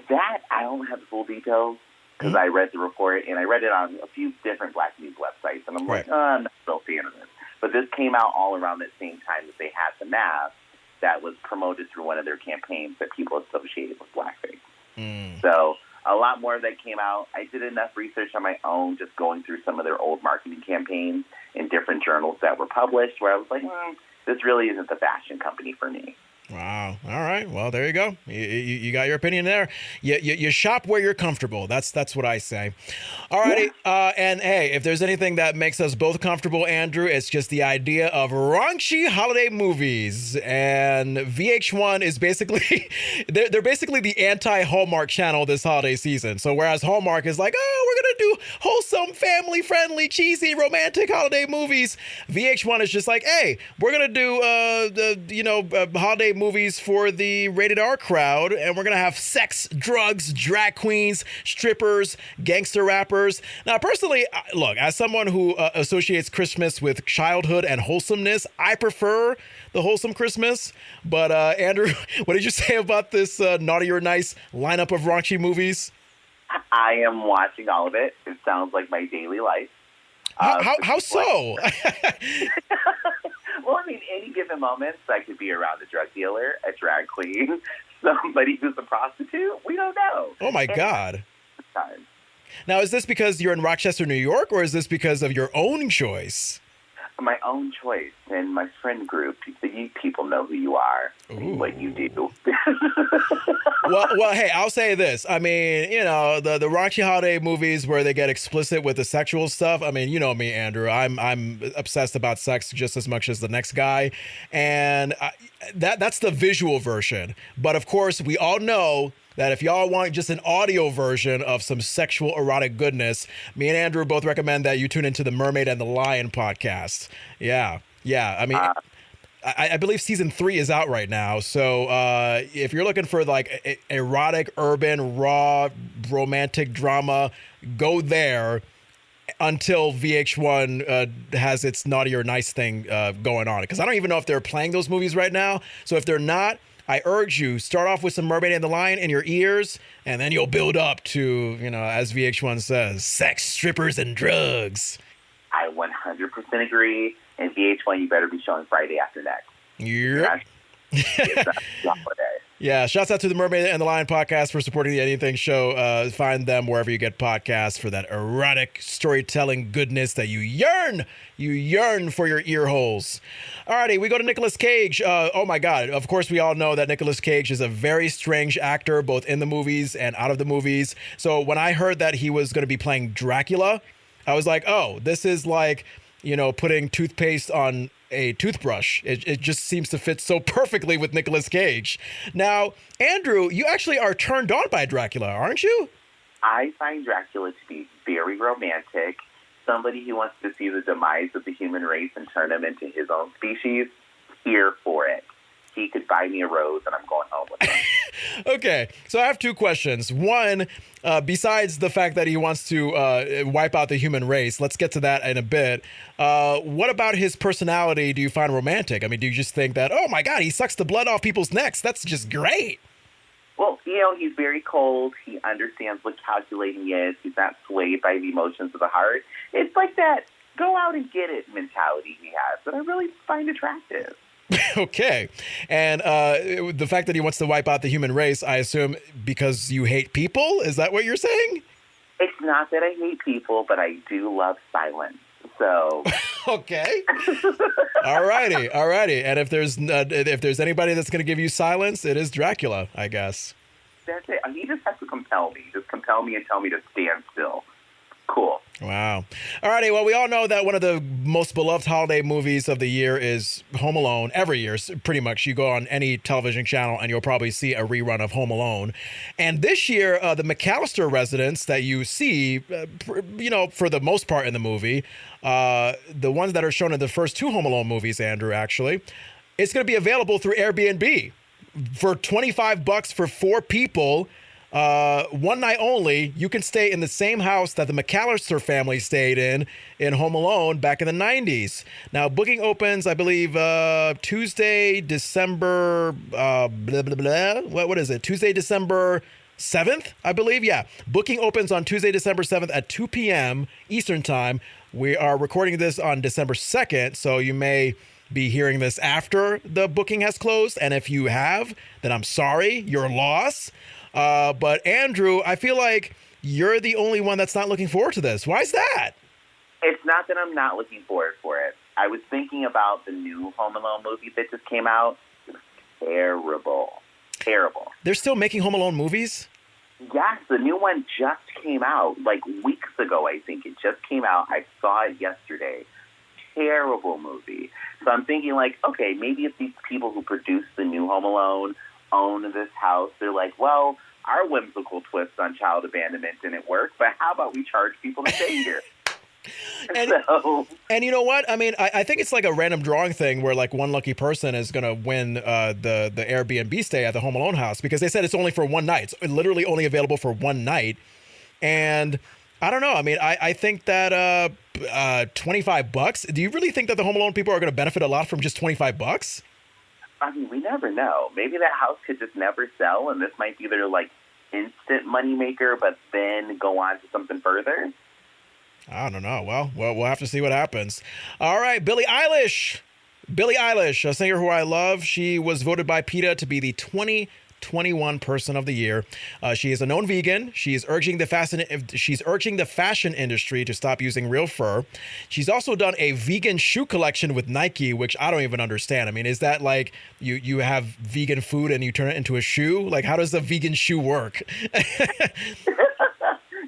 That, I don't have the full details because I read the report and I read it on a few different Black news websites and I'm like, I'm not so fan of this. But this came out all around the same time that they had the mask that was promoted through one of their campaigns that people associated with blackface. So a lot more of that came out. I did enough research on my own, just going through some of their old marketing campaigns in different journals that were published where I was like, this really isn't the fashion company for me. Wow. All right. Well, there you go. You got your opinion there. You shop where you're comfortable. That's what I say. All righty. Yeah. And hey, if there's anything that makes us both comfortable, Andrew, it's just the idea of raunchy holiday movies. And VH1 is basically, they're basically the anti-Hallmark channel this holiday season. So whereas Hallmark is like, oh, we're going to to do wholesome, family-friendly, cheesy, romantic holiday movies. VH1 is just like, hey, we're going to do, holiday movies for the rated R crowd, and we're going to have sex, drugs, drag queens, strippers, gangster rappers. Now, personally, look, as someone who associates Christmas with childhood and wholesomeness, I prefer the wholesome Christmas. But Andrew, what did you say about this Naughty or Nice lineup of raunchy movies? I am watching all of it. It sounds like my daily life. How so? Well, I mean, any given moments, I could be around a drug dealer, a drag queen, somebody who's a prostitute. We don't know. Oh, my God. Now, is this because you're in Rochester, New York, or is this because of your own choice? My own choice and my friend group. You people know who you are and what you do. well, hey, I'll say this. I mean, the raunchy holiday movies where they get explicit with the sexual stuff. I mean, you know me, Andrew. I'm obsessed about sex just as much as the next guy, and that's the visual version. But of course, we all know that if y'all want just an audio version of some sexual erotic goodness, me and Andrew both recommend that you tune into the Mermaid and the Lion podcast. Yeah. I mean, I believe season 3 is out right now. So if you're looking for like erotic, urban, raw, romantic drama, go there until VH1 has its Naughty or Nice thing going on. Because I don't even know if they're playing those movies right now. So if they're not, I urge you, start off with some Mermaid and the Lion in your ears, and then you'll build up to, as VH1 says, sex, strippers, and drugs. I 100% agree. And VH1, you better be showing Friday after next. Yep. Yeah, shouts out to the Mermaid and the Lion podcast for supporting the Anything Show. Find them wherever you get podcasts for that erotic storytelling goodness that you yearn for your ear holes. Alrighty, we go to Nicolas Cage. Oh my God. Of course, we all know that Nicolas Cage is a very strange actor, both in the movies and out of the movies. So when I heard that he was going to be playing Dracula, I was like, oh, this is like, putting toothpaste on a toothbrush. It just seems to fit so perfectly with Nicolas Cage. Now, Andrew, you actually are turned on by Dracula, aren't you? I find Dracula to be very romantic. Somebody who wants to see the demise of the human race and turn them into his own species, here for it. He could buy me a rose and I'm going home with him. Okay, so I have two questions. One, besides the fact that he wants to wipe out the human race, let's get to that in a bit. What about his personality do you find romantic? I mean, do you just think that, oh my God, he sucks the blood off people's necks? That's just great. Well, he's very cold. He understands what calculating is. He's not swayed by the emotions of the heart. It's like that go out and get it mentality he has that I really find attractive. Okay. And the fact that he wants to wipe out the human race, I assume because you hate people? Is that what you're saying? It's not that I hate people, but I do love silence. So okay. All righty. And if there's anybody that's going to give you silence, it is Dracula, I guess. That's it. He just has to compel me. Just compel me and tell me to stand still. Cool. Wow. All righty. Well, we all know that one of the most beloved holiday movies of the year is Home Alone. Every year, pretty much. You go on any television channel and you'll probably see a rerun of Home Alone. And this year, the McAllister residents that you see, for the most part in the movie, the ones that are shown in the first two Home Alone movies, Andrew, actually, it's going to be available through Airbnb for $25 for 4 people. One night only, you can stay in the same house that the McAllister family stayed in Home Alone back in the 90s. Now, booking opens, I believe, Tuesday, December, what is it? Tuesday, December 7th, I believe. Yeah. Booking opens on Tuesday, December 7th at 2 p.m. Eastern Time. We are recording this on December 2nd, so you may be hearing this after the booking has closed. And if you have, then I'm sorry, your loss. But Andrew, I feel like you're the only one that's not looking forward to this. Why is that? It's not that I'm not looking forward for it. I was thinking about the new Home Alone movie that just came out. It was terrible. They're still making Home Alone movies? Yes, the new one just came out, like weeks ago, I think. It just came out. I saw it yesterday. Terrible movie. So I'm thinking like, okay, maybe if these people who produced the new Home Alone own this house, they're like, well, our whimsical twist on child abandonment didn't work, but how about we charge people to stay here? And you know what? I mean, I think it's like a random drawing thing where like one lucky person is going to win the Airbnb stay at the Home Alone house, because they said it's only for one night. It's literally only available for one night. And I don't know. I mean, I think that $25, do you really think that the Home Alone people are going to benefit a lot from just $25? I mean, we never know. Maybe that house could just never sell, and this might be their like instant moneymaker, but then go on to something further. I don't know. Well, we'll have to see what happens. All right, Billie Eilish. Billie Eilish, a singer who I love. She was voted by PETA to be the 2021 Person of the Year. She is a known vegan. She's urging the fashion industry to stop using real fur. She's also done a vegan shoe collection with Nike, which I don't even understand. I mean, is that like you have vegan food and you turn it into a shoe? Like, how does a vegan shoe work?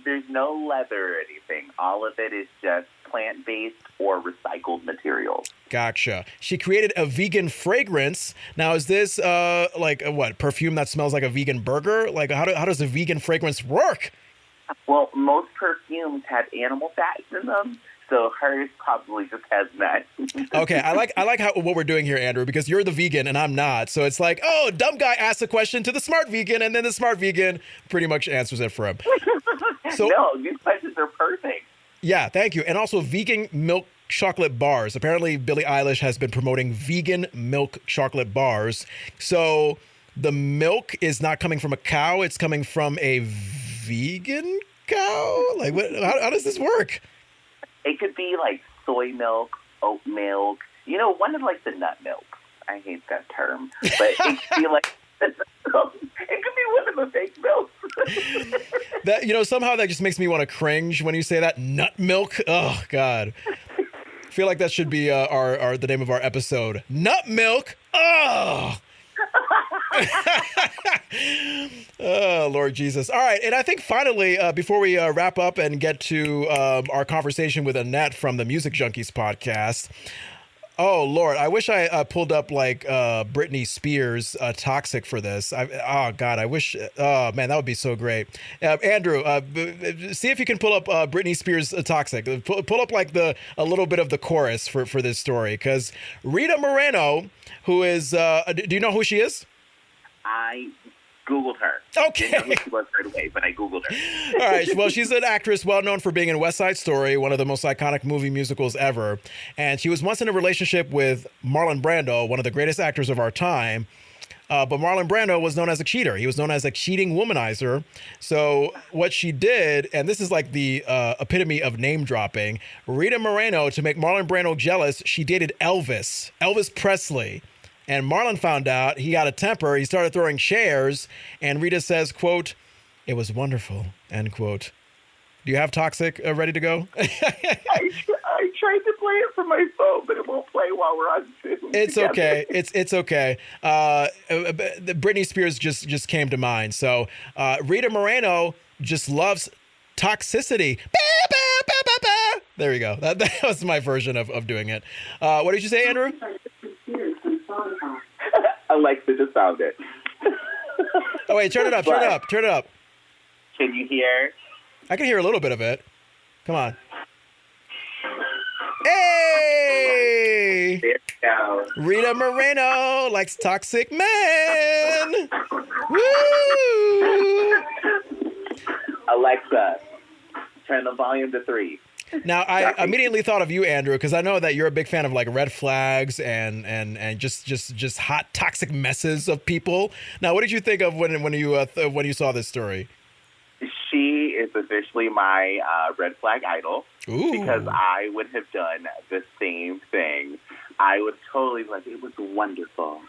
There's no leather or anything. All of it is just plant-based or recycled materials. Gotcha. She created a vegan fragrance. Now, is this like a what, perfume that smells like a vegan burger? Like, how does a vegan fragrance work? Well, most perfumes have animal fats in them, so hers probably just has that. Okay, I like what we're doing here, Andrew, because you're the vegan and I'm not. So it's like, oh, dumb guy asks a question to the smart vegan, and then the smart vegan pretty much answers it for him. So, no, these questions are perfect. Yeah, thank you. And also vegan milk chocolate bars. Apparently, Billie Eilish has been promoting vegan milk chocolate bars. So the milk is not coming from a cow. It's coming from a vegan cow? Like, how does this work? It could be like soy milk, oat milk, one of like the nut milk. I hate that term, but it could be like it could be one of the fake milks. That somehow that just makes me want to cringe when you say that, nut milk. Oh God, I feel like that should be the name of our episode. Nut milk. Oh. Oh, Lord Jesus. All right. And I think finally, before we wrap up and get to our conversation with Annette from the Music Junkies podcast. Oh, Lord, I wish I pulled up like Britney Spears Toxic for this. Oh, God, I wish. Oh, man, that would be so great. Andrew, see if you can pull up Britney Spears Toxic. Pull up like a little bit of the chorus for this story, because Rita Moreno, who is, do you know who she is? I Googled her. Okay. Didn't know who she was right away, but I Googled her. All right. Well, she's an actress well known for being in West Side Story, one of the most iconic movie musicals ever. And she was once in a relationship with Marlon Brando, one of the greatest actors of our time. But Marlon Brando was known as a cheater. He was known as a cheating womanizer. So what she did, and this is like the epitome of name dropping, Rita Moreno, to make Marlon Brando jealous, she dated Elvis Presley. And Marlon found out, he got a temper, he started throwing chairs, and Rita says, quote, "It was wonderful," end quote. Do you have Toxic ready to go? I tried to play it from my phone, but it won't play while we're on Zoom. It's okay. It's okay. Britney Spears just came to mind. So Rita Moreno just loves toxicity. There we go. That was my version of doing it. What did you say, Andrew? Alexa just found it. Oh, wait, turn it up. Can you hear? I can hear a little bit of it. Come on. Hey! There you go. Rita Moreno likes toxic men. Woo! Alexa, turn the volume to 3. Now, I immediately thought of you, Andrew, because I know that you're a big fan of like red flags and just hot toxic messes of people. Now, what did you think of when you saw this story? She is officially my red flag idol. Ooh. Because I would have done the same thing. I would totally be like, it was wonderful.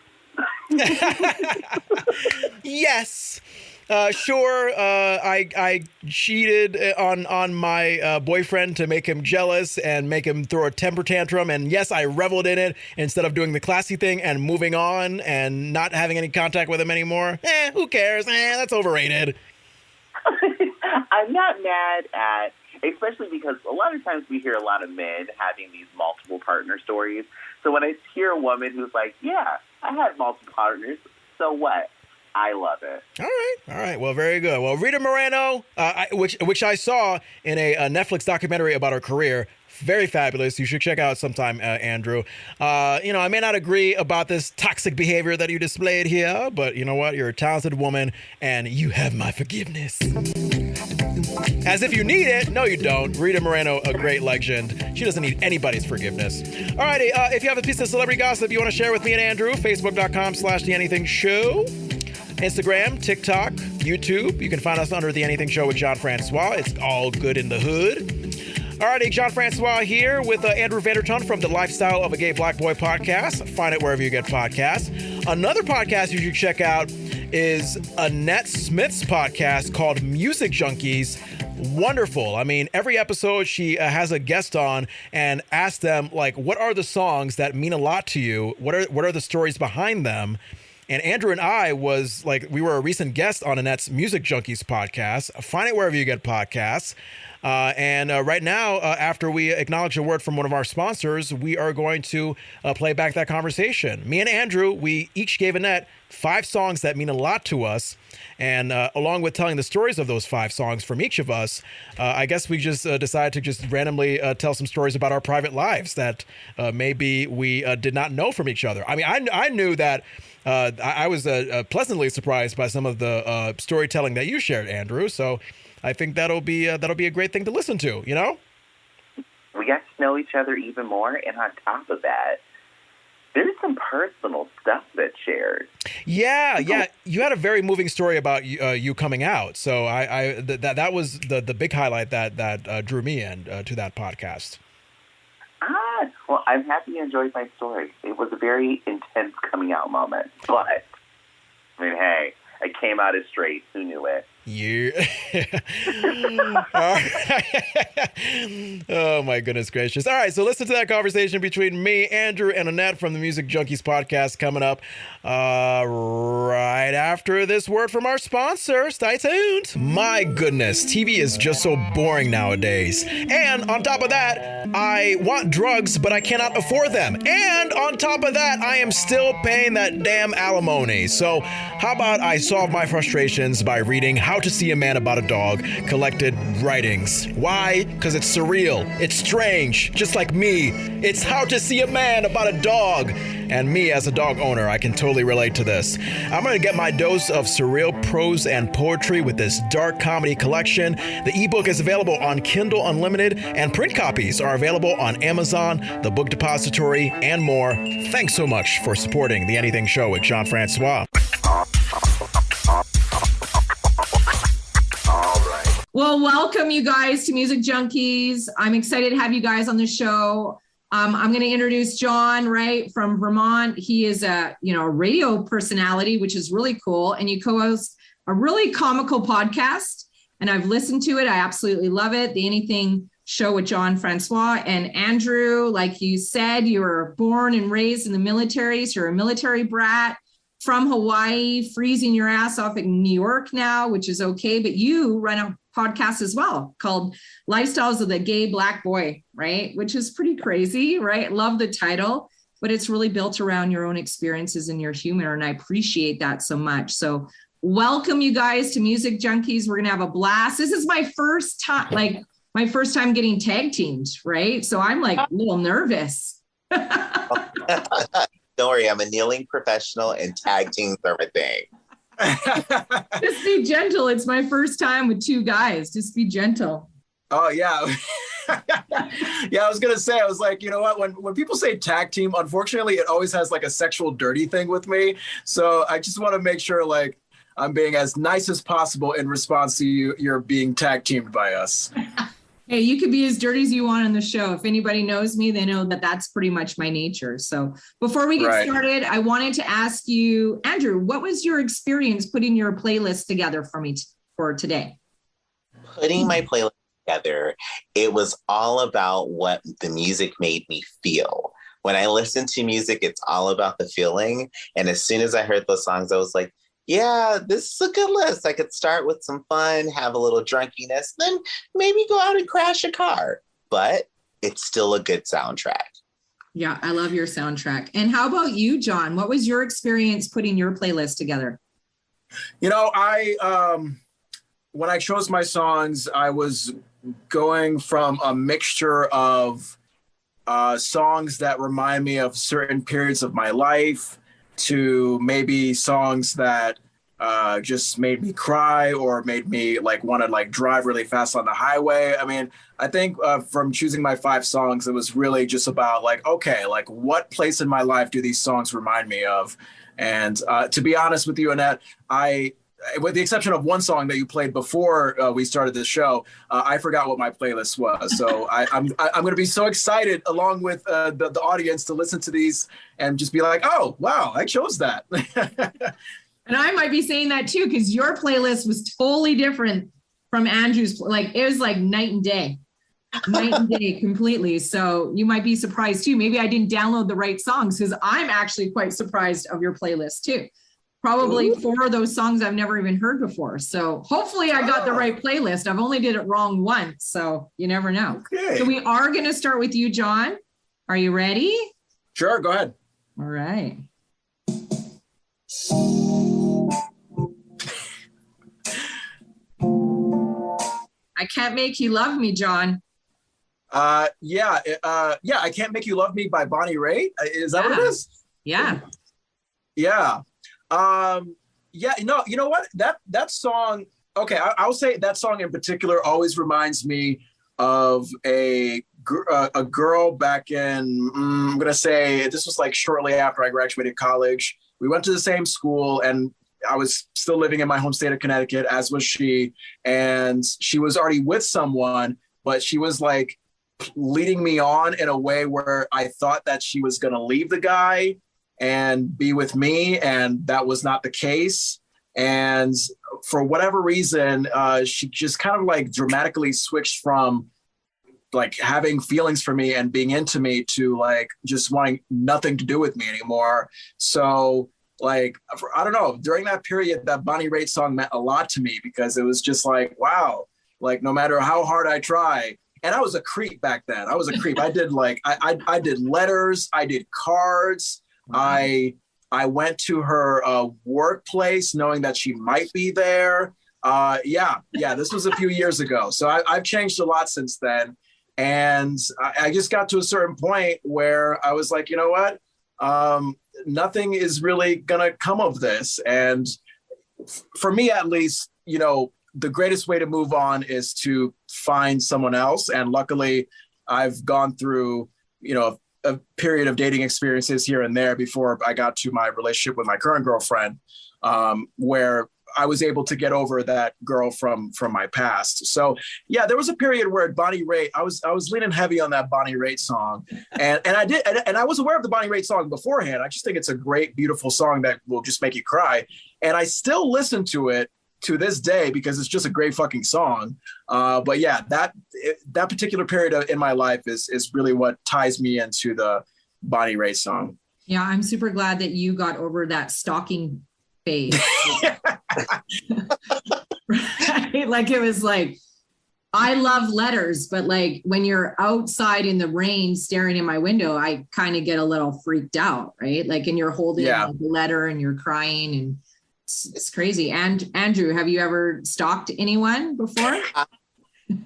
Yes. Sure, I cheated on my boyfriend to make him jealous and make him throw a temper tantrum. And yes, I reveled in it instead of doing the classy thing and moving on and not having any contact with him anymore. Who cares? That's overrated. I'm not mad at, especially because a lot of times we hear a lot of men having these multiple partner stories. So when I hear a woman who's like, yeah, I had multiple partners, so what? I love it. All right. Well, very good. Well, Rita Moreno, which I saw in a Netflix documentary about her career. Very fabulous. You should check out sometime, Andrew. I may not agree about this toxic behavior that you displayed here, but you know what? You're a talented woman, and you have my forgiveness. As if you need it. No, you don't. Rita Moreno, a great legend. She doesn't need anybody's forgiveness. All righty. If you have a piece of celebrity gossip you want to share with me and Andrew, Facebook.com/TheAnythingShow. Instagram, TikTok, YouTube. You can find us under The Anything Show with Jon Francois. It's all good in the hood. Alrighty, Jon Francois here with Andrew Vandertunt from the Lifestyle of a Gay Black Boy podcast. Find it wherever you get podcasts. Another podcast you should check out is Annette Smith's podcast called Music Junkies. Wonderful. I mean, every episode she has a guest on and asks them, like, what are the songs that mean a lot to you? What are the stories behind them? And Andrew and I we were a recent guest on Annette's Music Junkies podcast. Find it wherever you get podcasts. Right now, after we acknowledge a word from one of our sponsors, we are going to play back that conversation. Me and Andrew, we each gave Annette 5 songs that mean a lot to us. And along with telling the stories of those 5 songs from each of us, I guess we just decided to just randomly tell some stories about our private lives that maybe we did not know from each other. I mean, I knew that I was pleasantly surprised by some of the storytelling that you shared, Andrew. So I think that'll be a great thing to listen to, you know? We got to know each other even more, and on top of that, there's some personal stuff that's shared. Yeah. You had a very moving story about you coming out, so that was the big highlight that drew me in to that podcast. Well, I'm happy you enjoyed my story. It was a very intense coming out moment, but I mean, hey, I came out as straight. Who knew it? Oh my goodness gracious. All right, so listen to that conversation between me, Andrew, and Annette from the Music Junkies podcast coming up right after this word from our sponsor. Stay tuned. My goodness, TV is just so boring nowadays. And on top of that, I want drugs, but I cannot afford them. And on top of that, I am still paying that damn alimony. So how about I solve my frustrations by reading How to See a Man About a Dog, collected writings. Why? Because it's surreal. It's strange. Just like me. It's How to See a Man About a Dog. And me as a dog owner, I can totally relate to this. I'm going to get my dose of surreal prose and poetry with this dark comedy collection. The ebook is available on Kindle Unlimited, and print copies are available on Amazon, the Book Depository, and more. Thanks so much for supporting The Anything Show with Jon Francois. Well, welcome you guys to Music Junkies. I'm excited to have you guys on the show. I'm going to introduce Jon, right, from Vermont. He is a radio personality, which is really cool. And you co-host a really comical podcast. And I've listened to it. I absolutely love it. The Anything Show with Jon Francois. And Andrew, like you said, you were born and raised in the military. So you're a military brat from Hawaii, freezing your ass off in New York now, which is okay. But you run a podcast as well called Lifestyles of the Gay Black Boy, right? Which is pretty crazy, right? Love the title, but it's really built around your own experiences and your humor. And I appreciate that so much. So welcome you guys to Music Junkies. We're going to have a blast. This is my first time, getting tag teamed, right? So I'm like a little nervous. Don't worry, I'm a kneeling professional and tag teams are my thing. Just be gentle. It's my first time with 2 guys. Just be gentle. Oh, yeah. Yeah, I was going to say, I was like, you know what? When people say tag team, unfortunately, it always has like a sexual dirty thing with me. So I just want to make sure like I'm being as nice as possible in response to you're being tag teamed by us. Hey, you could be as dirty as you want on the show. If anybody knows me, they know that that's pretty much my nature. So before we get started, I wanted to ask you, Andrew, what was your experience putting your playlist together for me for today? Putting my playlist together, it was all about what the music made me feel. When I listen to music, it's all about the feeling. And as soon as I heard those songs, I was like, yeah, this is a good list. I could start with some fun, have a little drunkiness, then maybe go out and crash a car. But it's still a good soundtrack. Yeah, I love your soundtrack. And how about you, Jon? What was your experience putting your playlist together? When I chose my songs, I was going from a mixture of songs that remind me of certain periods of my life to maybe songs that just made me cry or made me like want to like drive really fast on the highway. I mean, I think from choosing my 5 songs, it was really just about like, okay, like what place in my life do these songs remind me of? And to be honest with you, Annette, with the exception of one song that you played before we started this show, I forgot what my playlist was. So I'm going to be so excited along with the audience to listen to these and just be like, oh, wow, I chose that. And I might be saying that too, because your playlist was totally different from Andrew's. Like it was like night and day completely. So you might be surprised too. Maybe I didn't download the right songs because I'm actually quite surprised of your playlist too. Probably 4 of those songs I've never even heard before. So hopefully I got the right playlist. I've only did it wrong once. So you never know. Okay. So we are going to start with you, Jon. Are you ready? Sure. Go ahead. All right. I Can't Make You Love Me, Jon. Yeah. I Can't Make You Love Me by Bonnie Raitt. Is that what it is? Yeah. Yeah. You know what? That song, okay, I'll say that song in particular always reminds me of a girl back in, I'm going to say this was like shortly after I graduated college. We went to the same school and I was still living in my home state of Connecticut, as was she. And she was already with someone, but she was like leading me on in a way where I thought that she was going to leave the guy and be with me. And that was not the case. And for whatever reason, she just kind of like dramatically switched from like having feelings for me and being into me to like just wanting nothing to do with me anymore. So like, I don't know, during that period, that Bonnie Raitt song meant a lot to me because it was just like, wow, like no matter how hard I try. And I was a creep back then. I was a creep. I did like, I did letters, I did cards. I went to her workplace knowing that she might be there. Yeah, this was a few years ago. So I've changed a lot since then. And I just got to a certain point where I was like, you know what? Nothing is really going to come of this. And for me, at least, you know, the greatest way to move on is to find someone else. And luckily, I've gone through, you know, a period of dating experiences here and there before I got to my relationship with my current girlfriend, where I was able to get over that girl from my past. So yeah, there was a period where Bonnie Raitt, I was leaning heavy on that Bonnie Raitt song, and I was aware of the Bonnie Raitt song beforehand. I just think it's a great, beautiful song that will just make you cry, and I still listen to it to this day because it's just a great fucking song. But yeah, that particular period in my life is really what ties me into the Bonnie Raitt song. Yeah, I'm super glad that you got over that stalking phase. Right? Like it was like, I love letters, but like when you're outside in the rain staring in my window, I kind of get a little freaked out, right? Like, and you're holding like, the letter and you're crying and it's crazy. And Andrew, have you ever stalked anyone before? I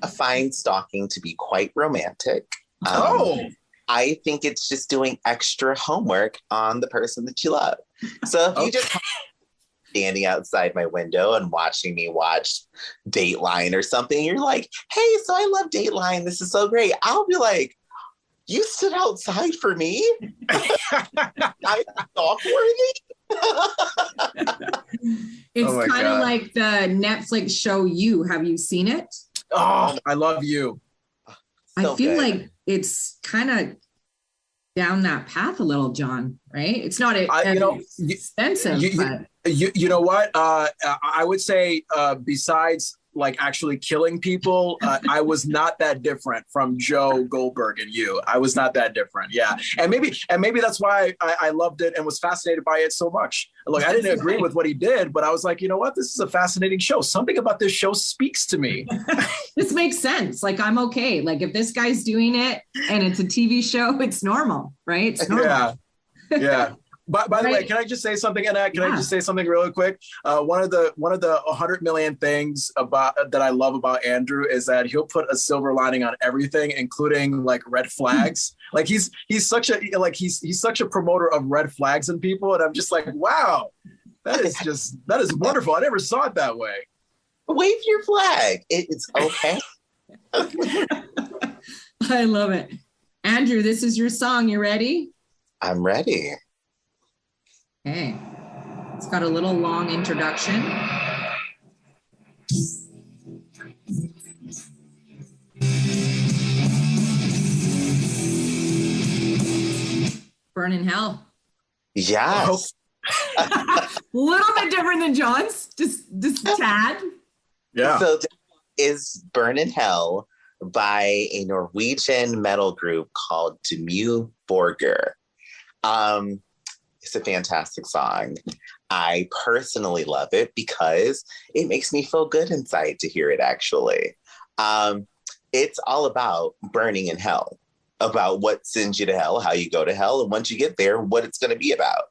find stalking to be quite romantic. I think it's just doing extra homework on the person that you love. So if you just standing outside my window and watching me watch Dateline or something, you're like, hey, so I love Dateline. This is so great. I'll be like, you stood outside for me? I'm stalk-worthy? It's kind of like the Netflix show You. Have you seen it? Oh, I love You. I feel like it's kind of down that path a little, Jon, right? It's not expensive, but... You know what? I would say besides like actually killing people, I was not that different from Joe Goldberg and You. I was not that different. Yeah. And maybe that's why I loved it and was fascinated by it so much. Look, I didn't agree with what he did, but I was like, you know what? This is a fascinating show. Something about this show speaks to me. This makes sense. Like, I'm okay. Like if this guy's doing it and it's a TV show, it's normal, right? It's normal. Yeah. By the way, can I just say something, Annette? Can I just say something really quick? One of the 100 million things about that I love about Andrew is that he'll put a silver lining on everything, including like red flags. Like he's such a promoter of red flags in people, and I'm just like, wow, that is wonderful. I never saw it that way. Wave your flag. It's okay. I love it. Andrew, this is your song. You ready? I'm ready. Okay. It's got a little long introduction. Burn in Hell. Yes. A little bit different than John's, just a tad. Yeah. So is Burn in Hell by a Norwegian metal group called Dimmu Borgir. It's a fantastic song. I personally love it because it makes me feel good inside to hear it, actually. It's all about burning in hell, about what sends you to hell, how you go to hell, and once you get there, what it's going to be about.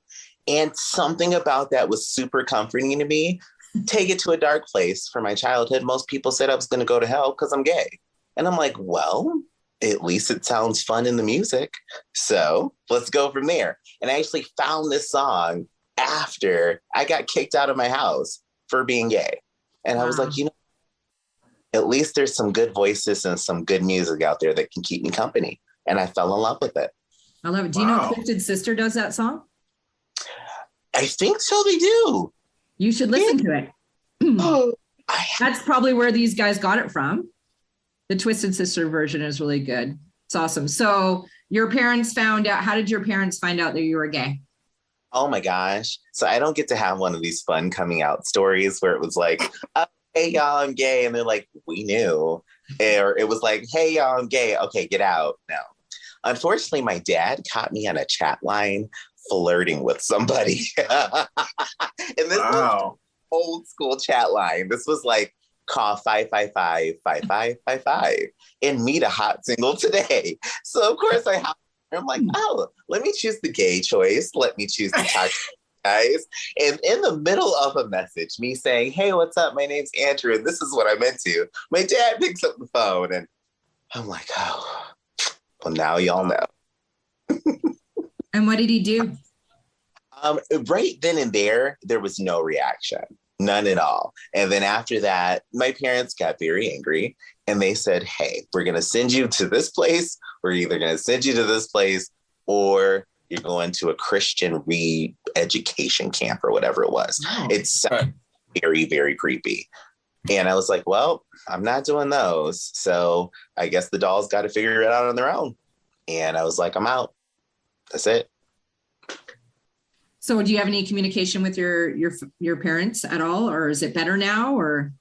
And something about that was super comforting to me. Take it to a dark place. For my childhood, most people said I was going to go to hell because I'm gay. And I'm like, well, at least it sounds fun in the music. So let's go from there. And I actually found this song after I got kicked out of my house for being gay. And I was like, at least there's some good voices and some good music out there that can keep me company. And I fell in love with it. I love it. Do you know Twisted Sister does that song? I think so, they do. You should listen to it. That's probably where these guys got it from. The Twisted Sister version is really good. It's awesome. So your parents found out, how did your parents find out that you were gay? Oh my gosh. So I don't get to have one of these fun coming out stories where it was like, oh, hey y'all, I'm gay. And they're like, we knew. Or it was like, hey y'all, I'm gay. Okay, get out. No. Unfortunately, my dad caught me on a chat line flirting with somebody. And this was old school chat line. This was like, call 555-5555 and meet a hot single today. So of course I'm like, oh, let me choose the gay choice. Let me choose the toxic guys. And in the middle of a message, me saying, hey, what's up? My name's Andrew, and this is what I'm into. My dad picks up the phone, and I'm like, oh, well, now y'all know. And what did he do? Right then and there was no reaction. None at all. And then after that, my parents got very angry and they said, hey, we're going to send you to this place. We're either going to send you to this place or you're going to a Christian re-education camp or whatever it was. Oh. It sounded very, very creepy. And I was like, well, I'm not doing those. So I guess the dolls got to figure it out on their own. And I was like, I'm out. That's it. So do you have any communication with your parents at all, or is it better now, or?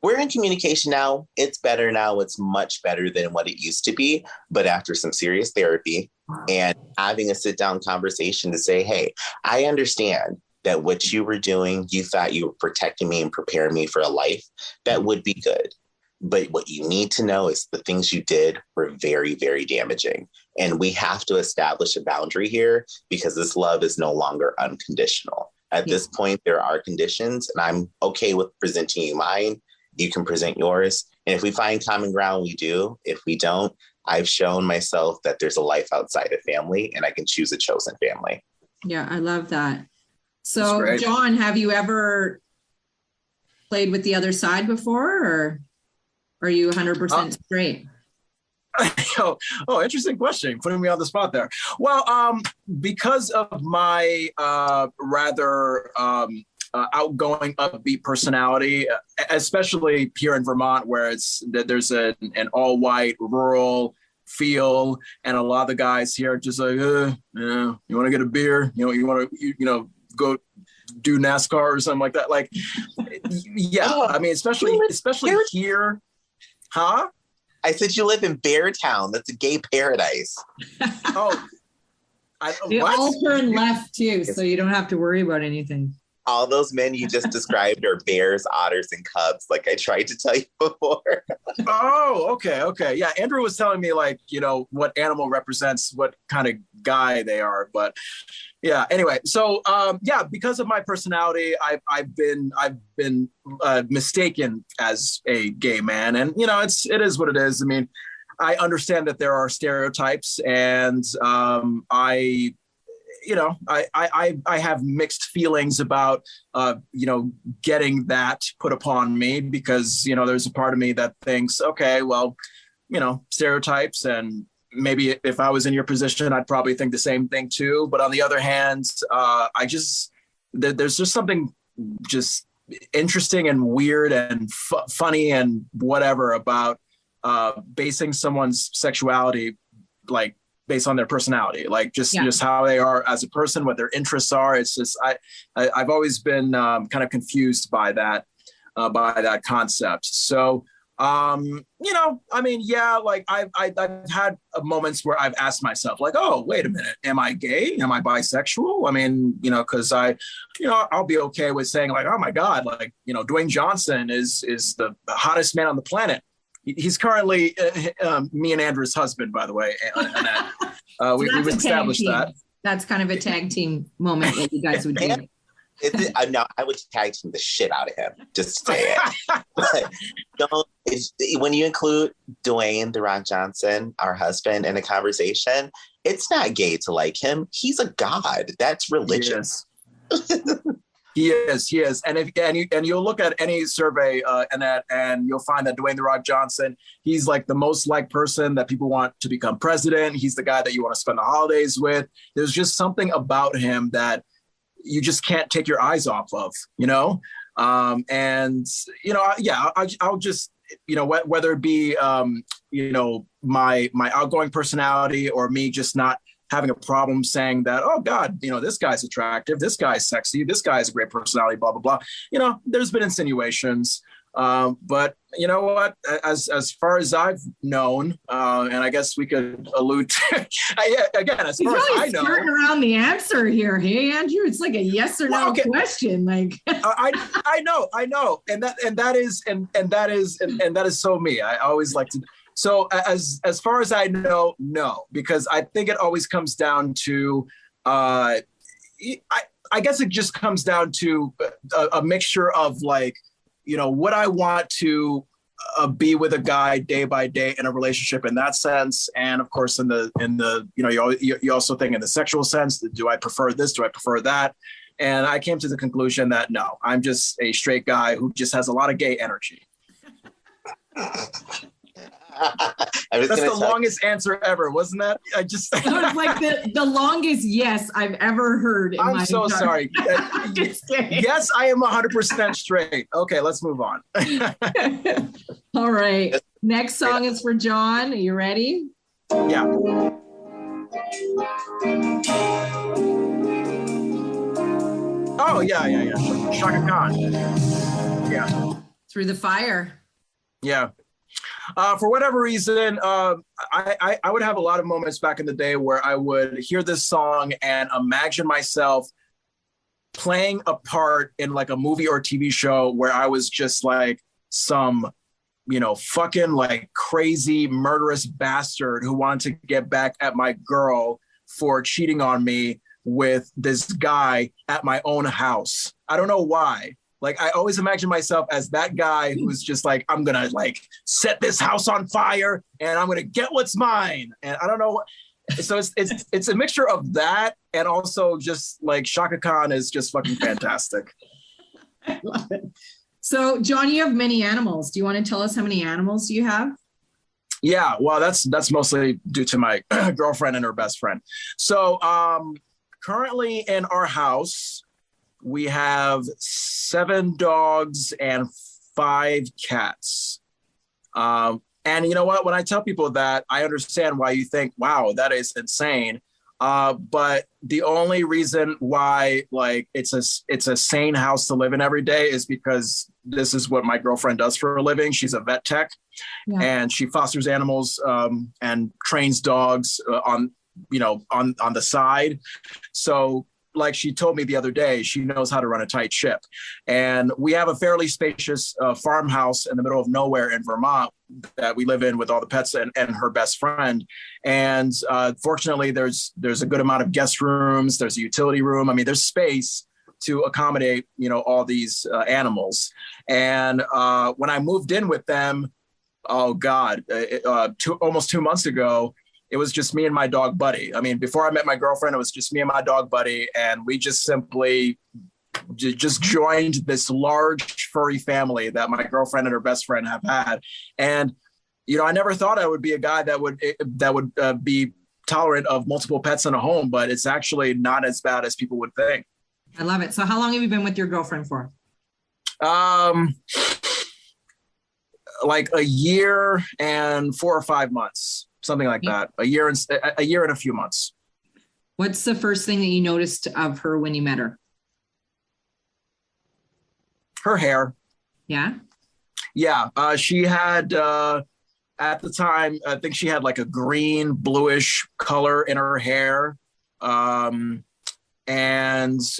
We're in communication now. It's better now. It's much better than what it used to be. But after some serious therapy and having a sit-down conversation to say, hey, I understand that what you were doing, you thought you were protecting me and preparing me for a life that would be good. But what you need to know is the things you did were very, very damaging. And we have to establish a boundary here because this love is no longer unconditional. At this point, there are conditions, and I'm okay with presenting you mine. You can present yours. And if we find common ground, we do. If we don't, I've shown myself that there's a life outside of family, and I can choose a chosen family. Yeah, I love that. So, Jon, have you ever played with the other side before, or are you 100% straight? Interesting question. Putting me on the spot there. Well, because of my rather outgoing, upbeat personality, especially here in Vermont, where there's an all-white rural feel, and a lot of the guys here are just like, you want to get a beer? You want to, go do NASCAR or something like that. Like, yeah, I mean, especially here. Huh? I said you live in Beartown. That's a gay paradise. They all turn left too, so you don't have to worry about anything. all those men you just described are bears, otters, and cubs, like I tried to tell you before. Oh, okay. Yeah, Andrew was telling me like, what animal represents what kind of guy they are. But yeah, anyway, so because of my personality, I've been mistaken as a gay man, and it is what it is. I mean, I understand that there are stereotypes, and I have mixed feelings about getting that put upon me, because there's a part of me that thinks, okay, well, stereotypes, and maybe if I was in your position, I'd probably think the same thing too. But on the other hand, there's just something just interesting and weird and funny and whatever about basing someone's sexuality like based on their personality, like just how they are as a person, what their interests are. It's just I've always been kind of confused by that concept. So like I've had moments where I've asked myself, like, oh, wait a minute, am I gay? Am I bisexual? I mean, because I'll be okay with saying like, oh my God, like, Dwayne Johnson is the hottest man on the planet. He's currently me and Andrew's husband, by the way. Annette. We've established that. That's kind of a tag team moment that you guys would do. No, I would tag team the shit out of him. Just say it. But when you include Dwayne "The Rock" Johnson, our husband, in a conversation, it's not gay to like him. He's a god. That's religious. He is. And you'll look at any survey, Annette, and you'll find that Dwayne "The Rock" Johnson, he's like the most liked person that people want to become president. He's the guy that you want to spend the holidays with. There's just something about him that you just can't take your eyes off of, I'll just, whether it be, my outgoing personality, or me just not having a problem saying that, oh God, this guy's attractive, this guy's sexy, this guy's a great personality, blah, blah, blah. There's been insinuations. But you know what, as far as I've known, and I guess we could allude to, again, as far as I know. Skirting around the answer here. Hey, Andrew, it's like a yes or no question. Like I know. And that is so me. I always like to. So as far as I know, no, because I think it always comes down to, I guess it just comes down to a mixture of like, would I want to be with a guy day by day in a relationship in that sense, and of course in the you also think in the sexual sense, do I prefer this? Do I prefer that? And I came to the conclusion that no, I'm just a straight guy who just has a lot of gay energy. That's the longest answer ever, wasn't that? It was like the longest yes I've ever heard. I'm so sorry. Yes, I am 100% straight. Okay, let's move on. All right. Next song is for Jon. Are you ready? Yeah. Oh, yeah. Shaka Khan. Yeah. Through the Fire. Yeah. For whatever reason, I would have a lot of moments back in the day where I would hear this song and imagine myself playing a part in like a movie or TV show where I was just like some, fucking like crazy murderous bastard who wanted to get back at my girl for cheating on me with this guy at my own house. I don't know why. Like, I always imagine myself as that guy who's just like, I'm going to like set this house on fire and I'm going to get what's mine. And I don't know what. So it's a mixture of that. And also just like Shaka Khan is just fucking fantastic. I love it. So Jon, you have many animals. Do you want to tell us how many animals you have? Yeah, well, that's mostly due to my girlfriend and her best friend. So currently in our house, we have 7 dogs and 5 cats. And you know what? When I tell people that, I understand why you think, wow, that is insane. But the only reason why like it's a sane house to live in every day is because this is what my girlfriend does for a living. She's a vet tech, and she fosters animals and trains dogs on the side. So like she told me the other day, she knows how to run a tight ship. And we have a fairly spacious farmhouse in the middle of nowhere in Vermont that we live in with all the pets and her best friend. And fortunately, there's a good amount of guest rooms. There's a utility room. I mean, there's space to accommodate, all these animals. And when I moved in with them, oh God, almost 2 months ago, it was just me and my dog Buddy. I mean, before I met my girlfriend, it was just me and my dog Buddy. And we just simply just joined this large furry family that my girlfriend and her best friend have had. And, I never thought I would be a guy that would be tolerant of multiple pets in a home, but it's actually not as bad as people would think. I love it. So how long have you been with your girlfriend for? Like a year and 4 or 5 months. Something like that. A year and a few months. What's the first thing that you noticed of her when you met her? Her hair. Yeah. Yeah. She had, at the time, I think she had like a green, bluish color in her hair. And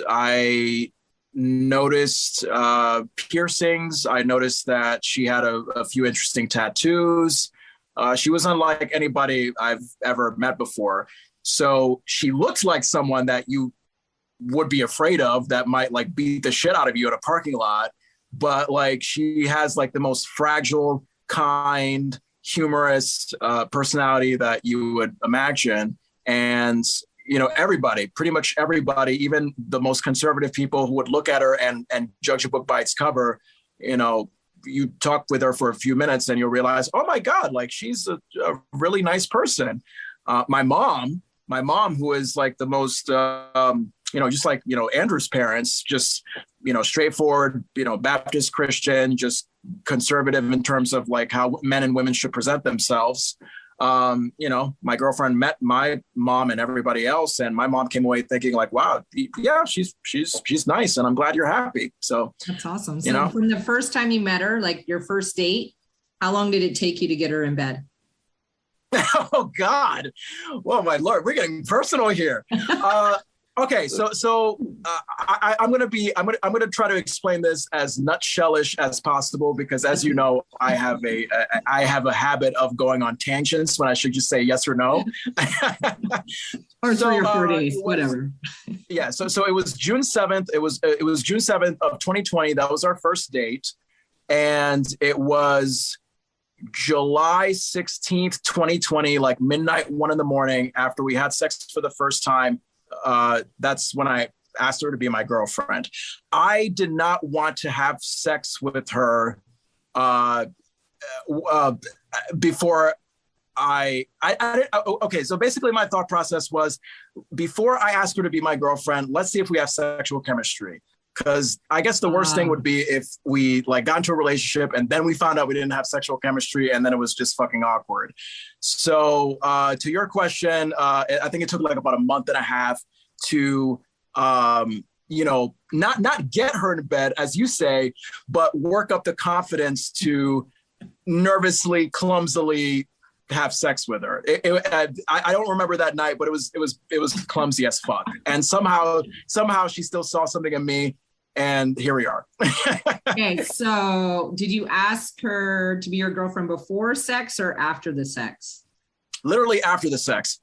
I noticed piercings. I noticed that she had a few interesting tattoos. She was unlike anybody I've ever met before. So she looked like someone that you would be afraid of, that might like beat the shit out of you in a parking lot. But like, she has like the most fragile, kind, humorous personality that you would imagine. And, pretty much everybody, even the most conservative people who would look at her and judge a book by its cover, you talk with her for a few minutes and you'll realize, oh my God, like she's a really nice person. My mom, who is like the most, just like, Andrew's parents, just, straightforward, Baptist Christian, just conservative in terms of like how men and women should present themselves. My girlfriend met my mom and everybody else, and my mom came away thinking like, wow, yeah, she's nice, and I'm glad you're happy. So that's awesome. So from the first time you met her, like your first date, how long did it take you to get her in bed? Oh God. Well, my Lord, we're getting personal here. Okay, so I'm gonna try to explain this as nutshell-ish as possible, because as you know, I have a habit of going on tangents when I should just say yes or no. Or 3 or 4 days, whatever. Yeah, so it was June 7th. It was June 7th of 2020. That was our first date, and it was July 16th, 2020, like midnight, 1 a.m, after we had sex for the first time. That's when I asked her to be my girlfriend. I did not want to have sex with her before okay, so basically my thought process was, before I asked her to be my girlfriend, let's see if we have sexual chemistry. Because I guess the worst thing would be if we like got into a relationship and then we found out we didn't have sexual chemistry and then it was just fucking awkward. So to your question, I think it took like about a month and a half to, not get her in bed, as you say, but work up the confidence to nervously, clumsily have sex with her. I don't remember that night, but it was clumsy as fuck. And somehow she still saw something in me. And here we are. Okay, so did you ask her to be your girlfriend before sex or after the sex? Literally after the sex.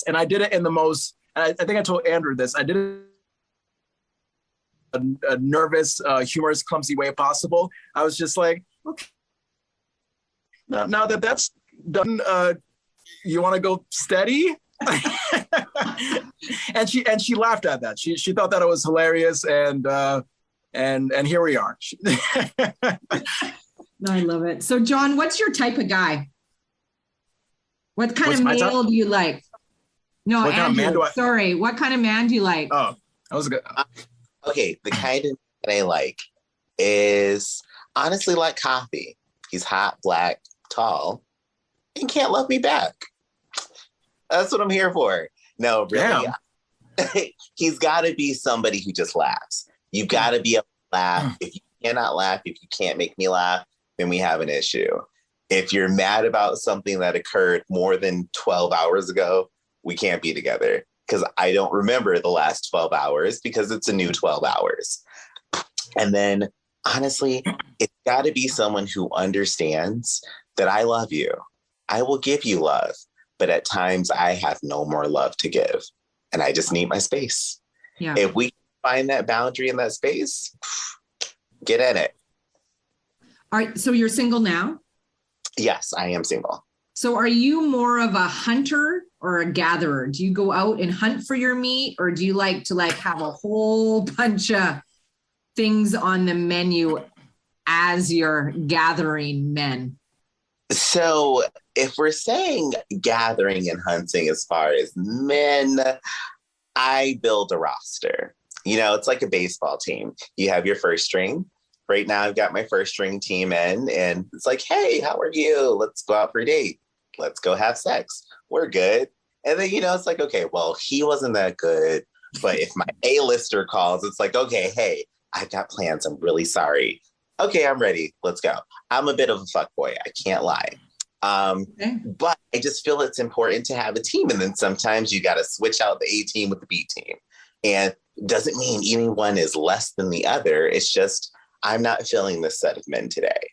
And I did it in the most, I think I told Andrew this, I did it in a nervous, humorous, clumsy way possible. I was just like, okay, now that that's done, you want to go steady? and she laughed at that. She thought that it was hilarious, and here we are. I love it. So Jon, what's your type of guy? What kind of male do you like? No, Andrew, sorry. What kind of man do you like? Oh, that was good. Okay, the kind of man that I like is honestly like Carpe. He's hot, black, tall, and can't love me back. That's what I'm here for. No, really. He's got to be somebody who just laughs. You've got to be able to laugh. If you cannot laugh, if you can't make me laugh, then we have an issue. If you're mad about something that occurred more than 12 hours ago, we can't be together. because I don't remember the last 12 hours because it's a new 12 hours. And then honestly, it's got to be someone who understands that I love you. I will give you love, but at times I have no more love to give and I just need my space. Yeah. If we find that boundary in that space, get in it. All right. So you're single now? Yes, I am single. So are you more of a hunter or a gatherer? Do you go out and hunt for your meat, or do you like to have a whole bunch of things on the menu as you're gathering men? So if we're saying gathering and hunting as far as men, I build a roster. It's like a baseball team. You have your first string. Right now, I've got my first string team in, and it's like, hey, how are you? Let's go out for a date. Let's go have sex. We're good. And then, it's like, okay, well, he wasn't that good. But if my A-lister calls, it's like, okay, hey, I've got plans. I'm really sorry. Okay, I'm ready. Let's go. I'm a bit of a fuckboy. I can't lie. But I just feel it's important to have a team. And then sometimes you got to switch out the A team with the B team. And doesn't mean anyone is less than the other. It's just, I'm not feeling this set of men today.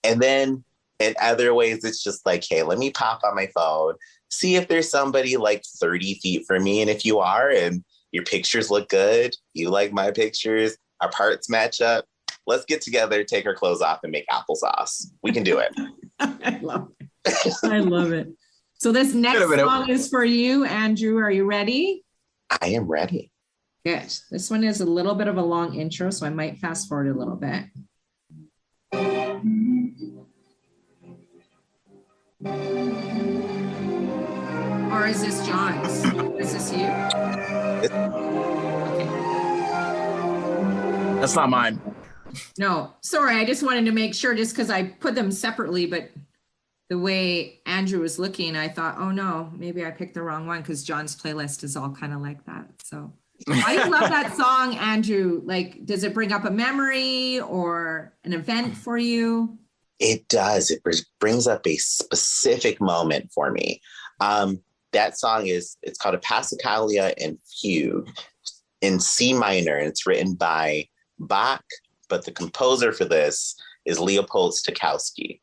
And then in other ways, it's just like, hey, let me pop on my phone, see if there's somebody like 30 feet from me. And if you are, and your pictures look good, you like my pictures, our parts match up, let's get together, take our clothes off and make applesauce. We can do it. I love it. I love it. So this next song is for you, Andrew. Are you ready? I am ready. Good. This one is a little bit of a long intro, so I might fast forward a little bit. Or is this John's? Is this you? Okay. That's not mine. No, sorry. I just wanted to make sure, just because I put them separately, but the way Andrew was looking, I thought, oh no, maybe I picked the wrong one, because John's playlist is all kind of like that. So why do you love that song, Andrew? Like, does it bring up a memory or an event for you? It does. It brings up a specific moment for me. That song it's called a Passacaglia and Fugue in C minor, and it's written by Bach, but the composer for this is Leopold Stokowski.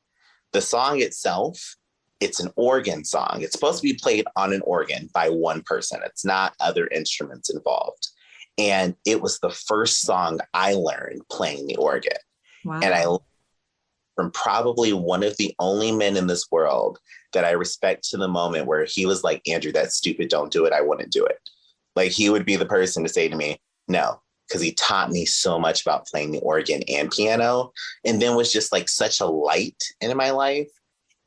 The song itself, it's an organ song. It's supposed to be played on an organ by one person. It's not other instruments involved. And it was the first song I learned playing the organ. Wow. And I from probably one of the only men in this world that I respect to the moment where he was like, Andrew, that's stupid. Don't do it. I wouldn't do it. Like, he would be the person to say to me, no, because he taught me so much about playing the organ and piano, and then was just like such a light in my life.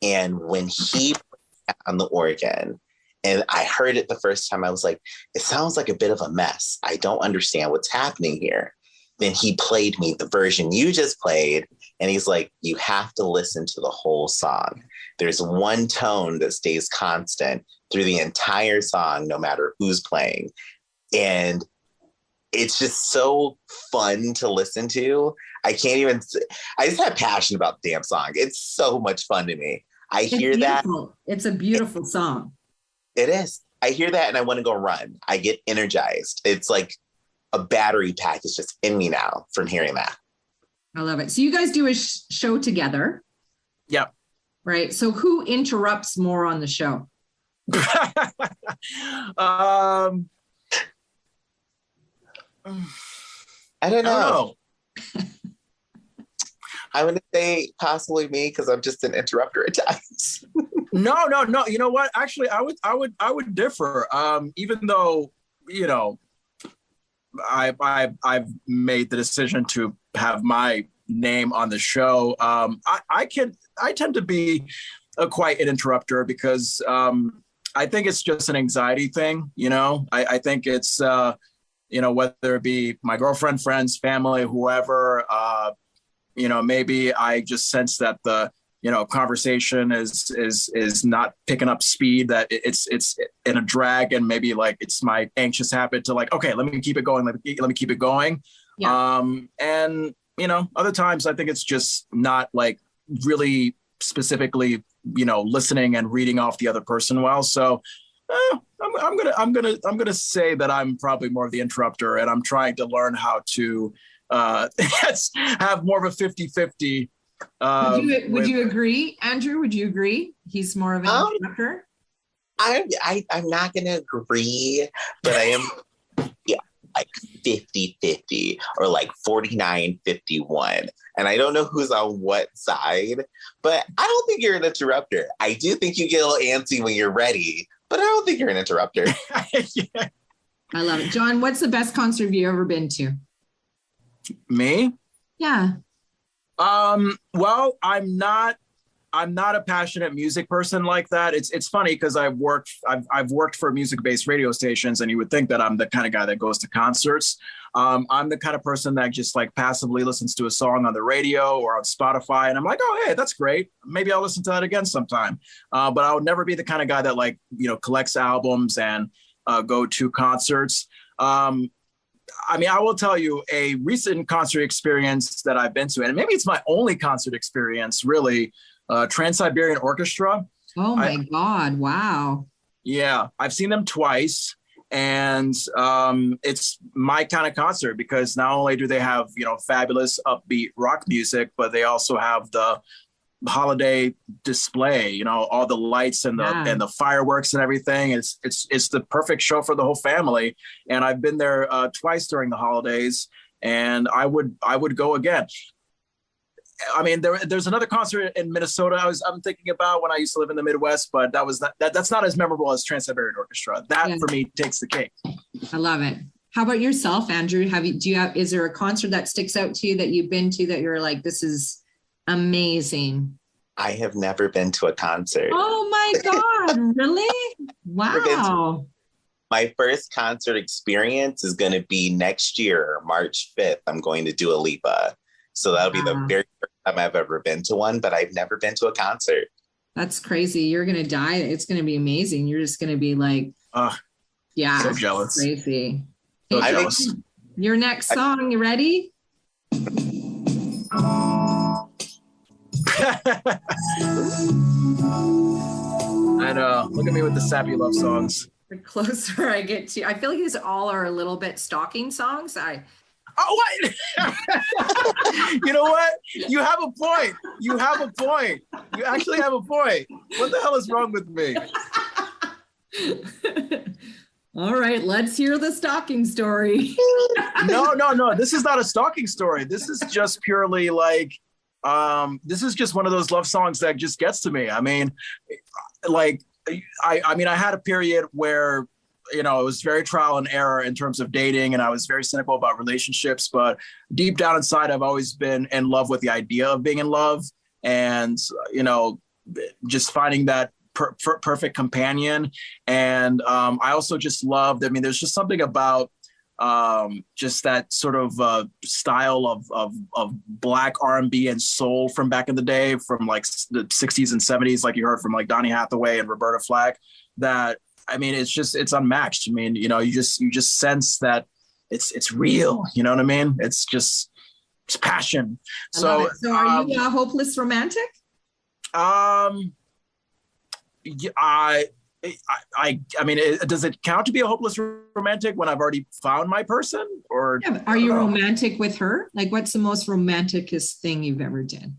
And when he put on the organ and I heard it the first time, I was like, it sounds like a bit of a mess. I don't understand what's happening here. Then he played me the version you just played. And he's like, you have to listen to the whole song. There's one tone that stays constant through the entire song, no matter who's playing. And it's just so fun to listen to. I just have passion about the damn song. It's so much fun to me. I hear that. It's a beautiful song. It is. I hear that and I want to go run. I get energized. It's like a battery pack is just in me now from hearing that. I love it. So you guys do a show together. Yep. Right. So who interrupts more on the show? I don't know. I would say possibly me, because I'm just an interrupter at times. No. You know what? Actually, I would differ. Even though, I've made the decision to have my name on the show. I tend to be quite an interrupter because I think it's just an anxiety thing. I think it's whether it be my girlfriend, friends, family, whoever. Maybe I just sense that the conversation is not picking up speed, that it's in a drag, and maybe like it's my anxious habit to like, okay, let me keep it going. Let me keep it going. Yeah. And other times I think it's just not like really specifically, listening and reading off the other person well. So I'm gonna say that I'm probably more of the interrupter, and I'm trying to learn how to have more of a 50-50. Would you agree, Andrew? Would you agree? He's more of an interrupter? I'm not gonna agree, but I am like 50-50 or like 49-51. And I don't know who's on what side, but I don't think you're an interrupter. I do think you get a little antsy when you're ready, but I don't think you're an interrupter. Yeah. I love it. Jon, what's the best concert you've ever been to? Me? Yeah. Well, I'm not a passionate music person like that. It's funny because I've worked for music-based radio stations, and you would think that I'm the kind of guy that goes to concerts. I'm the kind of person that just like passively listens to a song on the radio or on Spotify, and I'm like, oh, hey, that's great. Maybe I'll listen to that again sometime. But I would never be the kind of guy that like, collects albums and go to concerts. I mean, I will tell you a recent concert experience that I've been to, and maybe it's my only concert experience, really. Trans-Siberian Orchestra. Oh my God! Wow. Yeah, I've seen them twice, and it's my kind of concert because not only do they have fabulous upbeat rock music, but they also have the holiday display. All the lights and the fireworks and everything. It's the perfect show for the whole family. And I've been there twice during the holidays, and I would go again. I mean, there's another concert in Minnesota I'm thinking about when I used to live in the Midwest, but that's not as memorable as Trans-Siberian Orchestra. That for me takes the cake. I love it. How about yourself, Andrew? Is there a concert that sticks out to you that you've been to that you're like, this is amazing? I have never been to a concert. Oh my God, really? Wow. My first concert experience is going to be next year, March 5th. I'm going to Dua Lipa. So that'll be the very first time I've ever been to one, but I've never been to a concert. That's crazy. You're going to die. It's going to be amazing. You're just going to be like, yeah. So jealous. Crazy. So jealous. Your next song, you ready? I know. Look at me with the sappy love songs. The closer I get to, I feel like these all are a little bit stalking songs. Oh, what? You know what? You have a point. You actually have a point. What the hell is wrong with me? All right, let's hear the stalking story. No. This is not a stalking story. This is just purely like, this is just one of those love songs that just gets to me. I mean, like, I had a period where, it was very trial and error in terms of dating, and I was very cynical about relationships, but deep down inside, I've always been in love with the idea of being in love and, just finding that perfect companion. And I also just loved, there's just something about just that sort of style of Black R&B and soul from back in the day, from like the 60s and 70s, like you heard from like Donny Hathaway and Roberta Flack, that it's unmatched. You just sense that it's real. You know what I mean? It's passion. So are you a hopeless romantic? Does it count to be a hopeless romantic when I've already found my person? Or are you romantic with her? Like, what's the most romanticest thing you've ever done?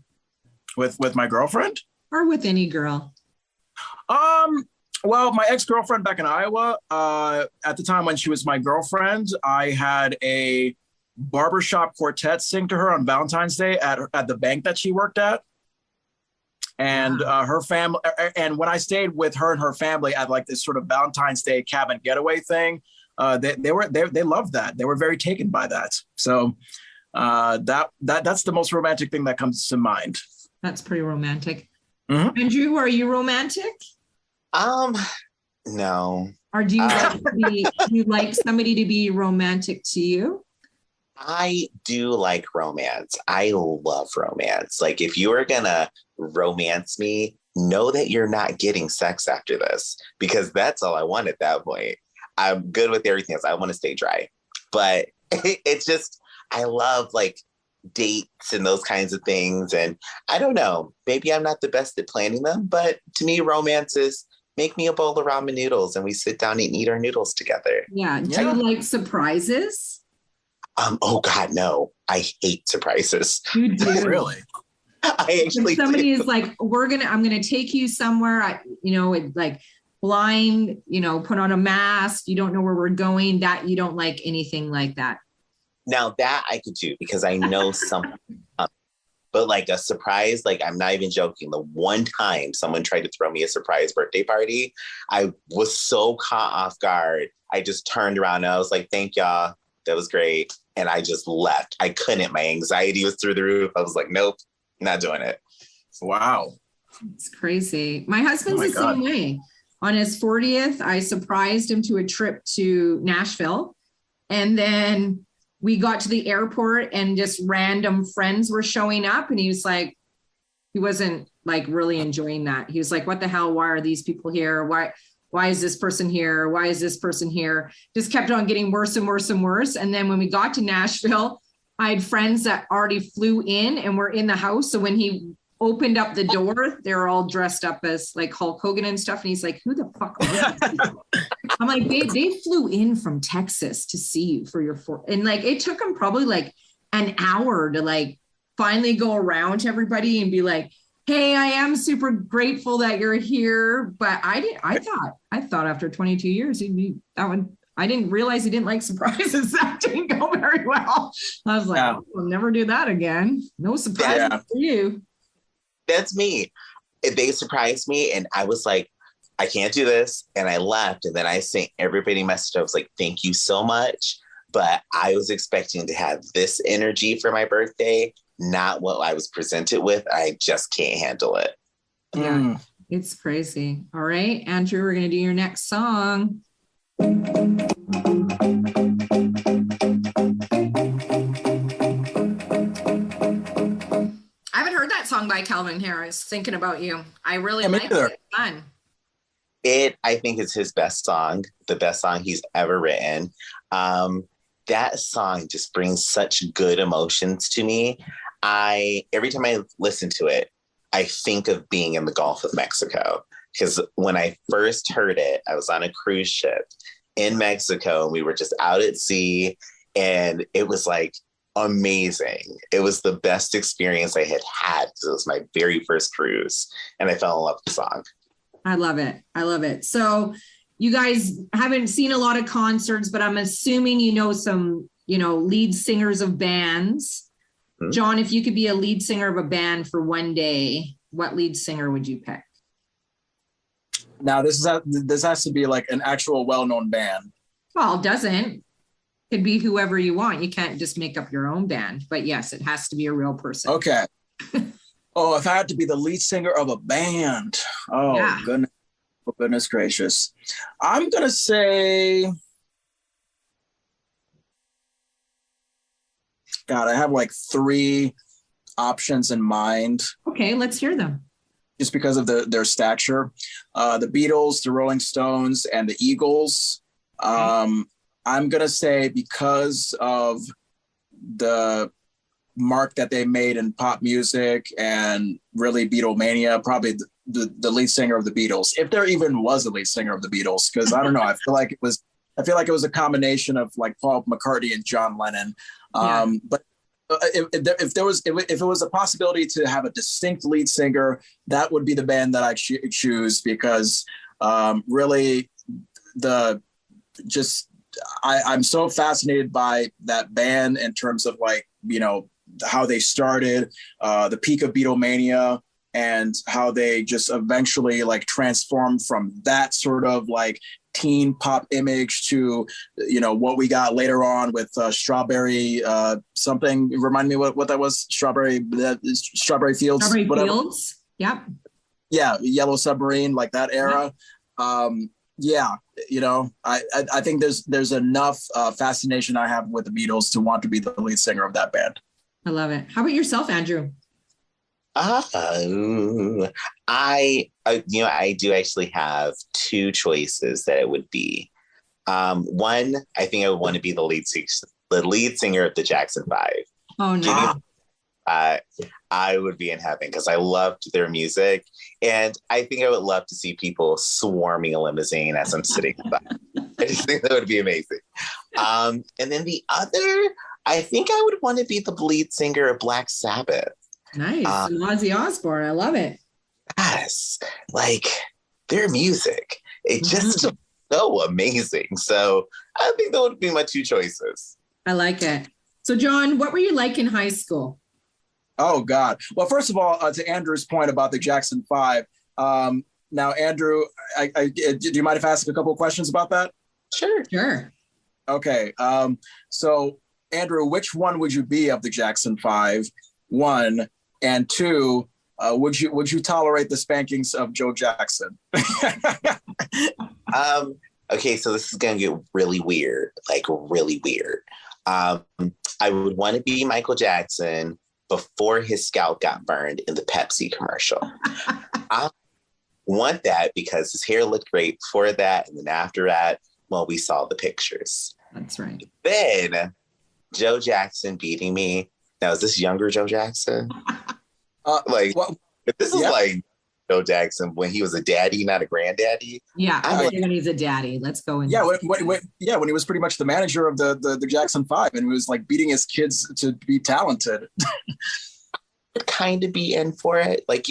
With my girlfriend? Or with any girl? Well, my ex-girlfriend back in Iowa, at the time when she was my girlfriend, I had a barbershop quartet sing to her on Valentine's Day at the bank that she worked at. And her family, and when I stayed with her and her family at like this sort of Valentine's Day cabin getaway thing, they loved that. They were very taken by that. So that's the most romantic thing that comes to mind. That's pretty romantic. Mm-hmm. Andrew, are you romantic? No. Or do you like somebody to be romantic to you? I do like romance. I love romance. Like, if you are gonna romance me, know that you're not getting sex after this, because that's all I want at that point. I'm good with everything else. I want to stay dry. But it's just, I love like dates and those kinds of things. And I don't know, maybe I'm not the best at planning them, but to me, romance is make me a bowl of ramen noodles and we sit down and eat our noodles together. Yeah. Do you like surprises? Oh God, no. I hate surprises. You do? Really? I actually If somebody do. is like, I'm going to take you somewhere, like blind, put on a mask. You don't know where we're going, that you don't like anything like that. Now that I could do because I know something. But like a surprise, like I'm not even joking. The one time someone tried to throw me a surprise birthday party, I was so caught off guard. I just turned around and I was like, thank y'all. That was great. And I just left. I couldn't. My anxiety was through the roof. I was like, nope, not doing it. Wow. It's crazy. My husband's the same way. On his 40th, I surprised him to a trip to Nashville. And then we got to the airport and just random friends were showing up. And he was like, he wasn't like really enjoying that. He was like, what the hell? Why are these people here? Why is this person here? Why is this person here? Just kept on getting worse and worse and worse. And then when we got to Nashville, I had friends that already flew in and were in the house. So when he opened up the door, they were all dressed up as like Hulk Hogan and stuff. And he's like, who the fuck are these people? I'm like, they flew in from Texas to see you for your and like it took them probably like an hour to like finally go around to everybody and be like, hey, I am super grateful that you're here. But I thought after 22 years he'd be that one. I didn't realize he didn't like surprises. That didn't go very well. I was like, we'll never do that again. No surprises for you. That's me. They surprised me and I was like, I can't do this. And I left. And then I sent everybody a message. I was like, thank you so much. But I was expecting to have this energy for my birthday, not what I was presented with. I just can't handle it. Yeah, it's crazy. All right, Andrew, we're going to do your next song. I haven't heard that song by Calvin Harris, Thinking About You. I really like it. It's fun. I think it's his best song, the best song he's ever written. That song just brings such good emotions to me. Every time I listen to it, I think of being in the Gulf of Mexico. Because when I first heard it, I was on a cruise ship in Mexico and we were just out at sea and it was like amazing. It was the best experience I had because it was my very first cruise and I fell in love with the song. I love it. I love it. So you guys haven't seen a lot of concerts, but I'm assuming you know some, lead singers of bands. Mm-hmm. Jon, if you could be a lead singer of a band for one day, what lead singer would you pick? Now, this has to be like an actual well-known band. Well, it doesn't. Could be whoever you want. You can't just make up your own band. But yes, it has to be a real person. Okay. Oh, if I had to be the lead singer of a band. Oh, yeah. Goodness gracious. I'm going to say, God, I have like 3 options in mind. Okay, let's hear them. Just because of their stature. The Beatles, the Rolling Stones, and the Eagles. I'm going to say because of the mark that they made in pop music and really Beatlemania, probably the lead singer of the Beatles, if there even was a lead singer of the Beatles, because I don't know, I feel like it was a combination of like Paul McCartney and John Lennon. But if it was a possibility to have a distinct lead singer, that would be the band that I choose because really I'm so fascinated by that band in terms of like, how they started, the peak of Beatlemania, and how they just eventually like transformed from that sort of like teen pop image to, what we got later on with Strawberry something. Remind me what that was. Strawberry Fields. Strawberry Fields. Yep. Yeah. Yellow Submarine, like that era. Yep. I think there's enough fascination I have with the Beatles to want to be the lead singer of that band. I love it. How about yourself, Andrew? I do actually have 2 choices that it would be. One, I think I would want to be the lead singer of the Jackson 5. Oh no! I would be in heaven because I loved their music. And I think I would love to see people swarming a limousine as I'm sitting by. I just think that would be amazing. And then the other, I think I would want to be the lead singer of Black Sabbath. Nice. Ozzy Osbourne. I love it. Yes. Like their music. It just so amazing. So I think that would be my two choices. I like it. So Jon, what were you like in high school? Oh, God. Well, first of all, to Andrew's point about the Jackson 5, now, Andrew, do you mind if I ask a couple of questions about that? Sure. Okay. So, Andrew, which one would you be of the Jackson 5? 1, and 2, would you tolerate the spankings of Joe Jackson? Okay, so this is going to get really weird, like really weird. I would want to be Michael Jackson before his scalp got burned in the Pepsi commercial. I want that because his hair looked great before that. And then after that, well, we saw the pictures. That's right. Then Joe Jackson beating me. Now, is this younger Joe Jackson? This is like Joe Jackson when he was a daddy, not a granddaddy. Yeah, when he's a daddy. Let's go in. Yeah, when he was pretty much the manager of the Jackson 5 and he was like beating his kids to be talented. I'd kind of be in for it. Like,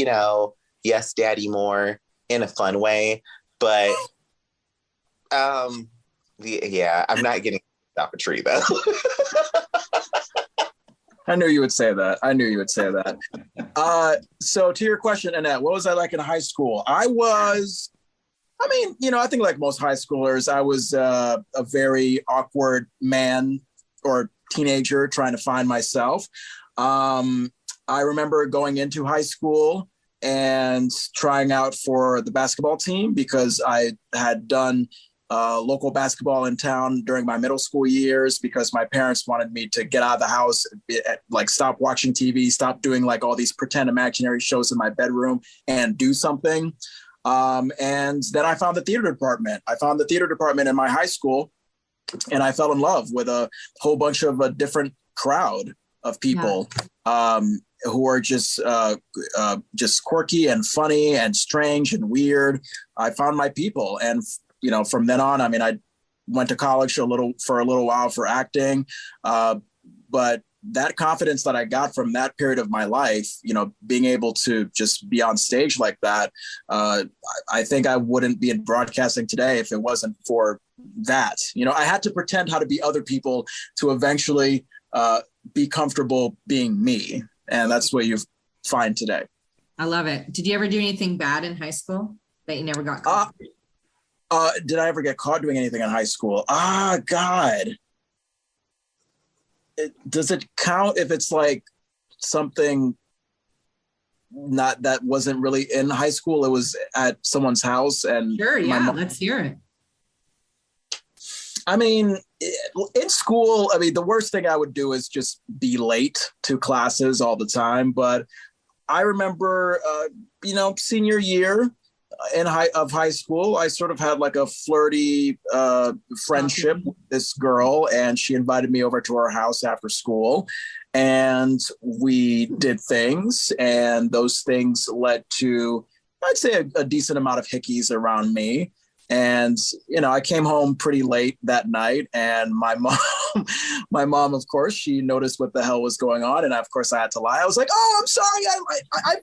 yes, daddy more in a fun way. But I'm not getting off a tree though. I knew you would say that. So to your question, Annette, what was I like in high school? I think like most high schoolers, I was a very awkward man or teenager trying to find myself. I remember going into high school and trying out for the basketball team because I had done local basketball in town during my middle school years because my parents wanted me to get out of the house, like stop watching TV, stop doing like all these pretend imaginary shows in my bedroom and do something. And then I found the theater department. In my high school and I fell in love with a whole bunch of a different crowd of people who are just quirky and funny and strange and weird. I found my people. And from then on, I went to college for a little while for acting. But that confidence that I got from that period of my life, being able to just be on stage like that, I think I wouldn't be in broadcasting today if it wasn't for that. I had to pretend how to be other people to eventually be comfortable being me. And that's what you find today. I love it. Did you ever do anything bad in high school that you never got caught? Did I ever get caught doing anything in high school? God. Does it count if it's like something not that wasn't really in high school? It was at someone's house and sure, yeah, let's hear it. In school, the worst thing I would do is just be late to classes all the time. But I remember, senior year of high school, I sort of had like a flirty friendship with this girl, and she invited me over to her house after school, and we did things, and those things led to, I'd say, a decent amount of hickeys around me. And, I came home pretty late that night, and my mom, of course, she noticed what the hell was going on. And of course I had to lie. I was like, "Oh, I'm sorry.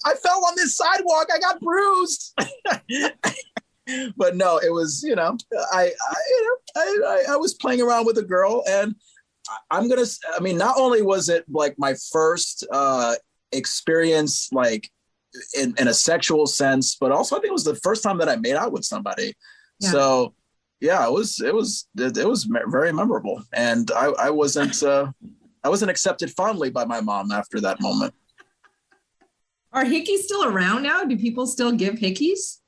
I fell on this sidewalk. I got bruised." But no, it was, I was playing around with a girl, and not only was it like my first experience, like in a sexual sense, but also I think it was the first time that I made out with somebody. Yeah. So yeah, it was very memorable. And I wasn't accepted fondly by my mom after that moment. Are hickeys still around now? Do people still give hickeys?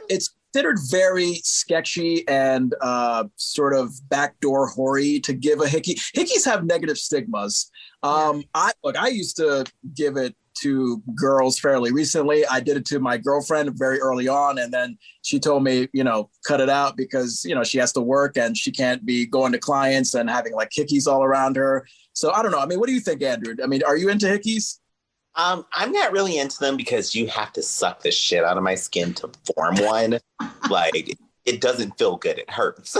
It's considered very sketchy and sort of backdoor hoary to give a hickey. Hickeys have negative stigmas. I used to give it to girls fairly recently. I did it to my girlfriend very early on, and then she told me, cut it out because, she has to work and she can't be going to clients and having like hickeys all around her. So I don't know. I mean, what do you think, Andrew? I mean, are you into hickeys? I'm not really into them because you have to suck the shit out of my skin to form one. Like, it doesn't feel good. It hurts.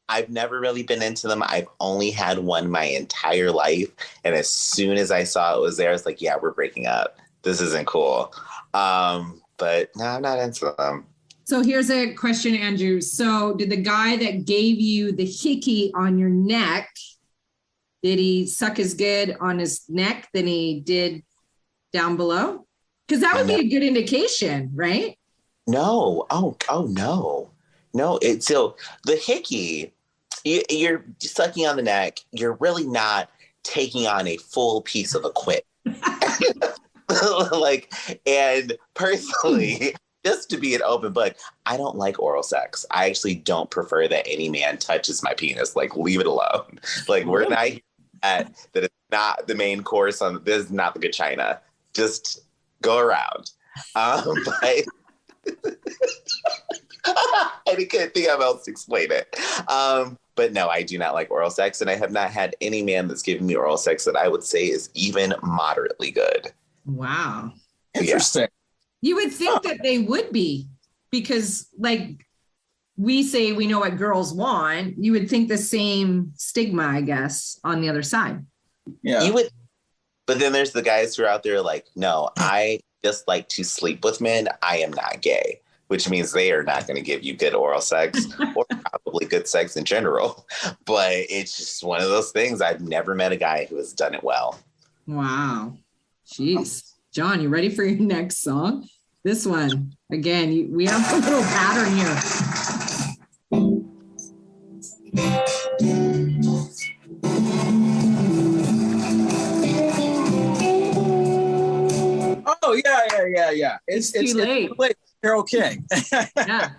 I've never really been into them. I've only had one my entire life. And as soon as I saw it was there, I was like, yeah, we're breaking up. This isn't cool. But no, I'm not into them. So here's a question, Andrew. So did the guy that gave you the hickey on your neck, did he suck as good on his neck than he did down below? Because that would be a good indication, right? No. Oh no. No, so the hickey, you're sucking on the neck. You're really not taking on a full piece of equipment. Like, and personally, just to be an open book, I don't like oral sex. I actually don't prefer that any man touches my penis. Like, leave it alone. Like, we're not here that it's not the main course on this is not the good china. Just go around. But I couldn't think of how else to explain it. But no, I do not like oral sex, and I have not had any man that's given me oral sex that I would say is even moderately good. Wow. Interesting. Yeah. You would think that they would be, because like we say we know what girls want. You would think the same stigma, I guess, on the other side. Yeah. You would, but then there's the guys who are out there like, no, I just like to sleep with men. I am not gay. Which means they are not going to give you good oral sex or probably good sex in general. But it's just one of those things. I've never met a guy who has done it well. Wow. Jeez. Jon, you ready for your next song? This one, again, we have a little pattern here. Oh, yeah. It's too late. Carole King. Yeah.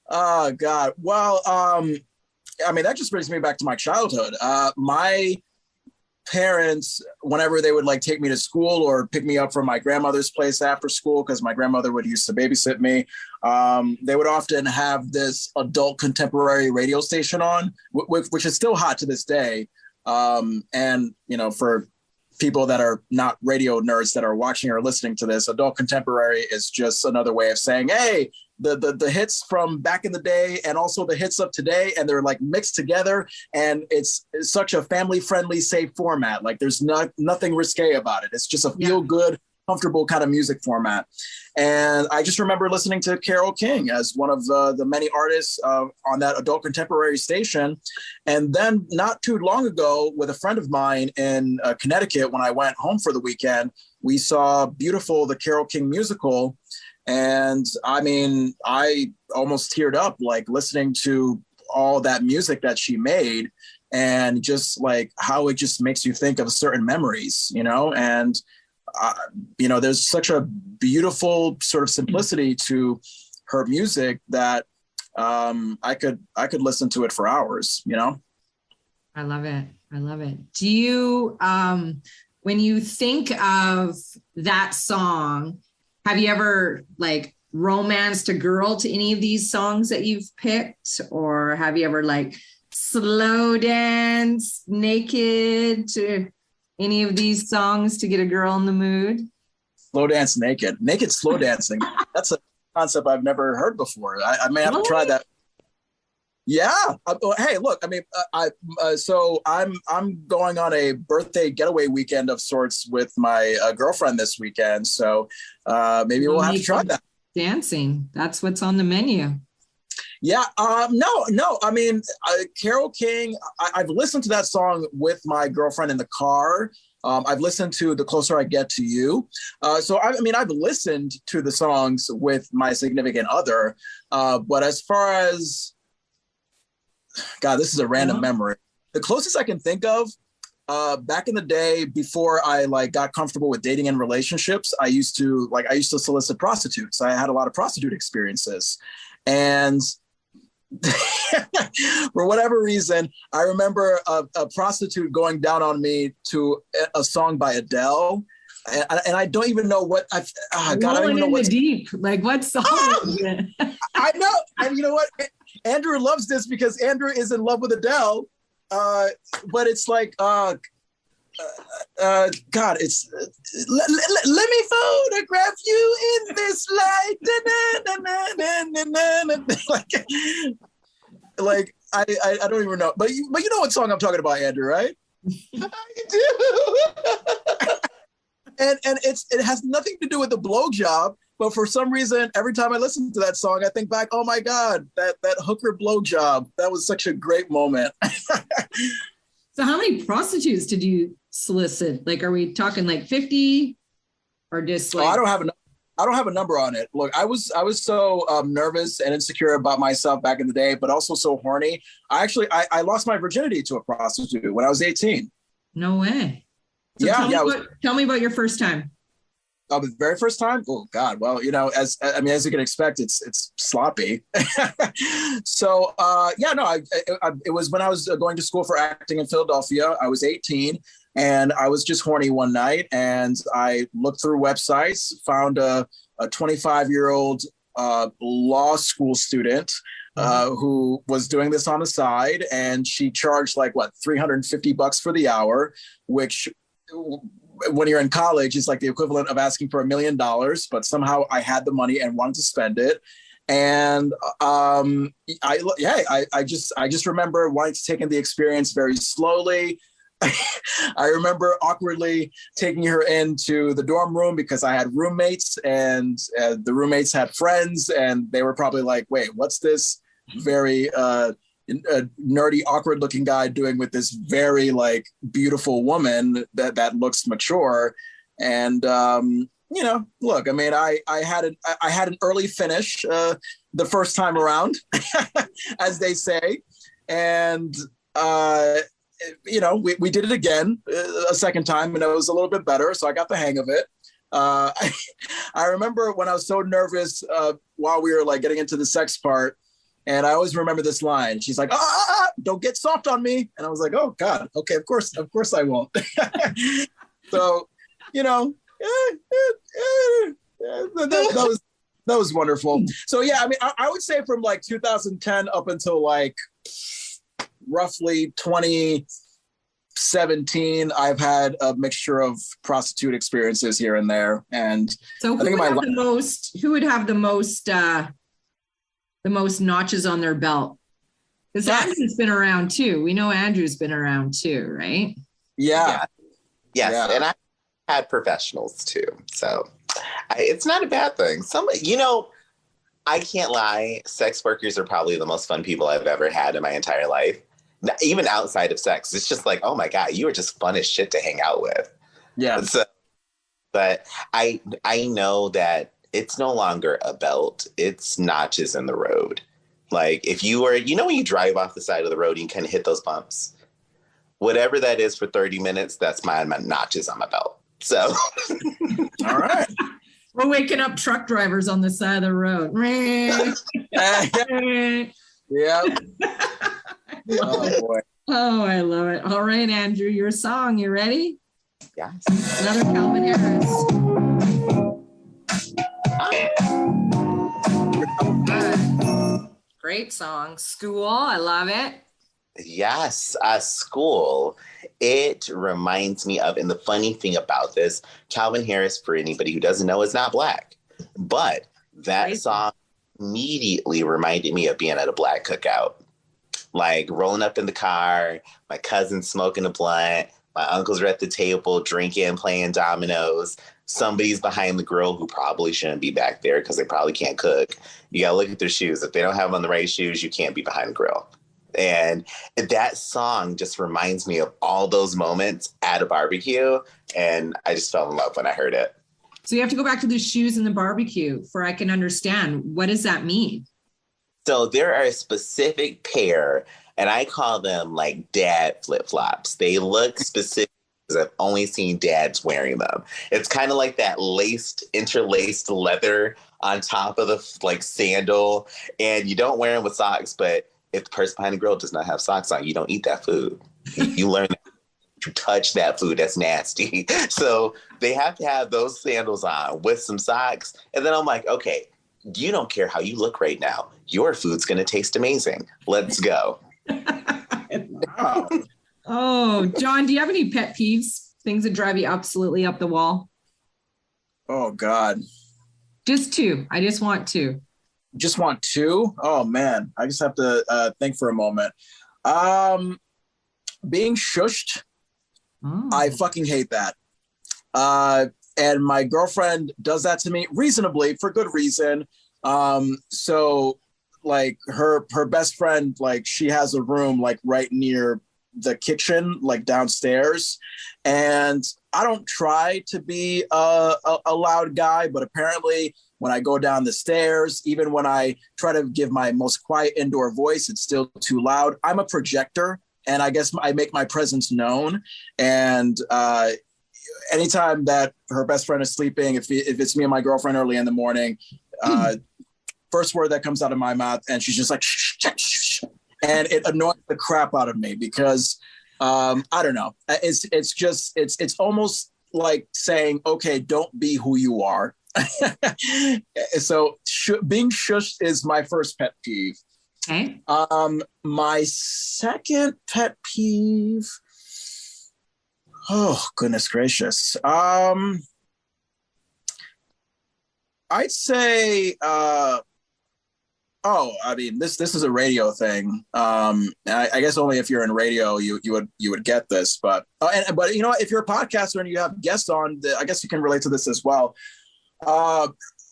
Oh God. Well, I mean, that just brings me back to my childhood. My parents, whenever they would like take me to school or pick me up from my grandmother's place after school, because my grandmother would used to babysit me, they would often have this adult contemporary radio station on, which is still hot to this day. And, you know, for people that are not radio nerds that are watching or listening to this, adult contemporary is just another way of saying, hey, the hits from back in the day and also the hits of today, and they're like mixed together, and it's such a family-friendly, safe format. Like there's nothing risque about it. It's just a feel-good, comfortable kind of music format. And I just remember listening to Carole King as one of the many artists on that adult contemporary station. And then not too long ago, with a friend of mine in Connecticut, when I went home for the weekend, we saw Beautiful, the Carole King musical. And I mean, I almost teared up, like listening to all that music that she made, and just like how it just makes you think of certain memories, you know? And you know, there's such a beautiful sort of simplicity to her music that I could listen to it for hours, you know? I love it. I love it. Do you, when you think of that song, have you ever like romanced a girl to any of these songs that you've picked? Or have you ever like slow dance naked to any of these songs to get a girl in the mood? Slow dance naked slow dancing. That's a concept I've never heard before. I may have to try that. Yeah. Hey, look, I mean, so I'm going on a birthday getaway weekend of sorts with my girlfriend this weekend. So maybe we'll have to try that. Dancing. That's what's on the menu. Yeah. No. I mean, Carole King, I've listened to that song with my girlfriend in the car. I've listened to The Closer I Get to You. So, I mean, I've listened to the songs with my significant other. But as far as, God, this is a random memory. The closest I can think of, back in the day, before I like got comfortable with dating and relationships, I used to solicit prostitutes. I had a lot of prostitute experiences. And for whatever reason, I remember a prostitute going down on me to a song by Adele. And I don't even know what God, I don't even know what's deep. Like what song? I know. And you know what? Andrew loves this because Andrew is in love with Adele. But it's like, God, it's let me photograph you in this light. like I don't even know, but you know what song I'm talking about, Andrew, right? I do. and it has nothing to do with the blowjob, but for some reason, every time I listen to that song, I think back, oh my God, that hooker blowjob. That was such a great moment. So how many prostitutes did you solicit? Like, are we talking like 50 or just like? I don't have a number on it. Look, I was so nervous and insecure about myself back in the day, but also so horny. I lost my virginity to a prostitute when I was 18. No way. So tell me about your first time. The very first time? Oh God. Well, as you can expect, it's sloppy. So it was when I was going to school for acting in Philadelphia. I was 18 and I was just horny one night, and I looked through websites, found a 25-year-old law school student who was doing this on the side, and she charged like $350 for the hour, which when you're in college, it's like the equivalent of asking for $1 million, but somehow I had the money and wanted to spend it. And I just remember wanting to take in the experience very slowly. I remember awkwardly taking her into the dorm room because I had roommates, and the roommates had friends, and they were probably like, wait, what's this very nerdy, awkward looking guy doing with this very like beautiful woman that looks mature? And look, I mean, I had an early finish the first time around, as they say, and we did it again a second time, and it was a little bit better, so I got the hang of it. I remember when I was so nervous while we were like getting into the sex part. And I always remember this line. She's like, don't get soft on me. And I was like, oh God, okay, of course I won't. So, that was wonderful. So yeah, I mean, I would say from like 2010 up until like roughly 2017, I've had a mixture of prostitute experiences here and there. And so who would have the most notches on their belt? Because Andrew's been around too. We know Andrew's been around too, right? Yeah. Yes. Yeah. And I had professionals too. So it's not a bad thing. I can't lie. Sex workers are probably the most fun people I've ever had in my entire life. Even outside of sex, it's just like, oh my God, you are just fun as shit to hang out with. Yeah. So, but I know that it's no longer a belt. It's notches in the road. Like if you were, when you drive off the side of the road and you kind of hit those bumps, whatever that is for 30 minutes, that's my notches on my belt. So. All right. We're waking up truck drivers on the side of the road. Yeah. Oh boy. Oh, I love it. All right, Andrew, your song. You ready? Yes. Another Calvin Harris. Great song. School. I love it. Yes. School. It reminds me of, and the funny thing about this, Calvin Harris, for anybody who doesn't know, is not Black. But that song immediately reminded me of being at a Black cookout. Like rolling up in the car, my cousin smoking a blunt, my uncles are at the table drinking, playing dominoes. Somebody's behind the grill who probably shouldn't be back there because they probably can't cook. You gotta look at their shoes. If they don't have on the right shoes, you can't be behind the grill. And that song just reminds me of all those moments at a barbecue. And I just fell in love when I heard it. So you have to go back to the shoes in the barbecue for I can understand. What does that mean? So there are a specific pair, and I call them like dad flip-flops. They look specific because I've only seen dads wearing them. It's kind of like that interlaced leather on top of the like sandal, and you don't wear them with socks, but if the person behind the grill does not have socks on, you don't eat that food. You learn to touch that food. That's nasty. So they have to have those sandals on with some socks. And then I'm like, okay, you don't care how you look right now. Your food's going to taste amazing. Let's go. Wow. Oh, Jon, do you have any pet peeves? Things that drive you absolutely up the wall? Oh, God. Just two. I just want two. Just want two? Oh, man. I just have to think for a moment. Being shushed. I fucking hate that. And my girlfriend does that to me reasonably for good reason. So like her best friend, like she has a room like right near the kitchen, like downstairs. And I don't try to be a loud guy, but apparently when I go down the stairs, even when I try to give my most quiet indoor voice, it's still too loud. I'm a projector, and I guess I make my presence known. And anytime that her best friend is sleeping, if it's me and my girlfriend early in the morning, first word that comes out of my mouth, and she's just like, shh, shh, shh, and it annoys the crap out of me because I don't know. It's almost like saying, okay, don't be who you are. So being shushed is my first pet peeve. Okay. My second pet peeve. Oh, goodness gracious. I'd say, I mean, this is a radio thing. I guess only if you're in radio, you would get this, but you know, if you're a podcaster and you have guests on, I guess you can relate to this as well.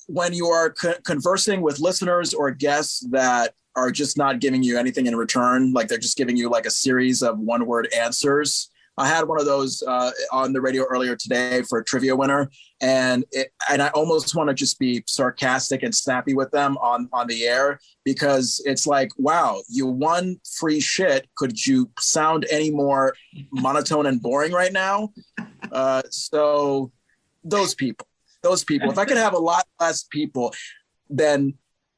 When you are conversing with listeners or guests that are just not giving you anything in return, like they're just giving you like a series of one-word answers. I had one of those on the radio earlier today for a trivia winner, and I almost want to just be sarcastic and snappy with them on the air, because it's like, wow, you won free shit. Could you sound any more monotone and boring right now? So those people, if I could have a lot less people, then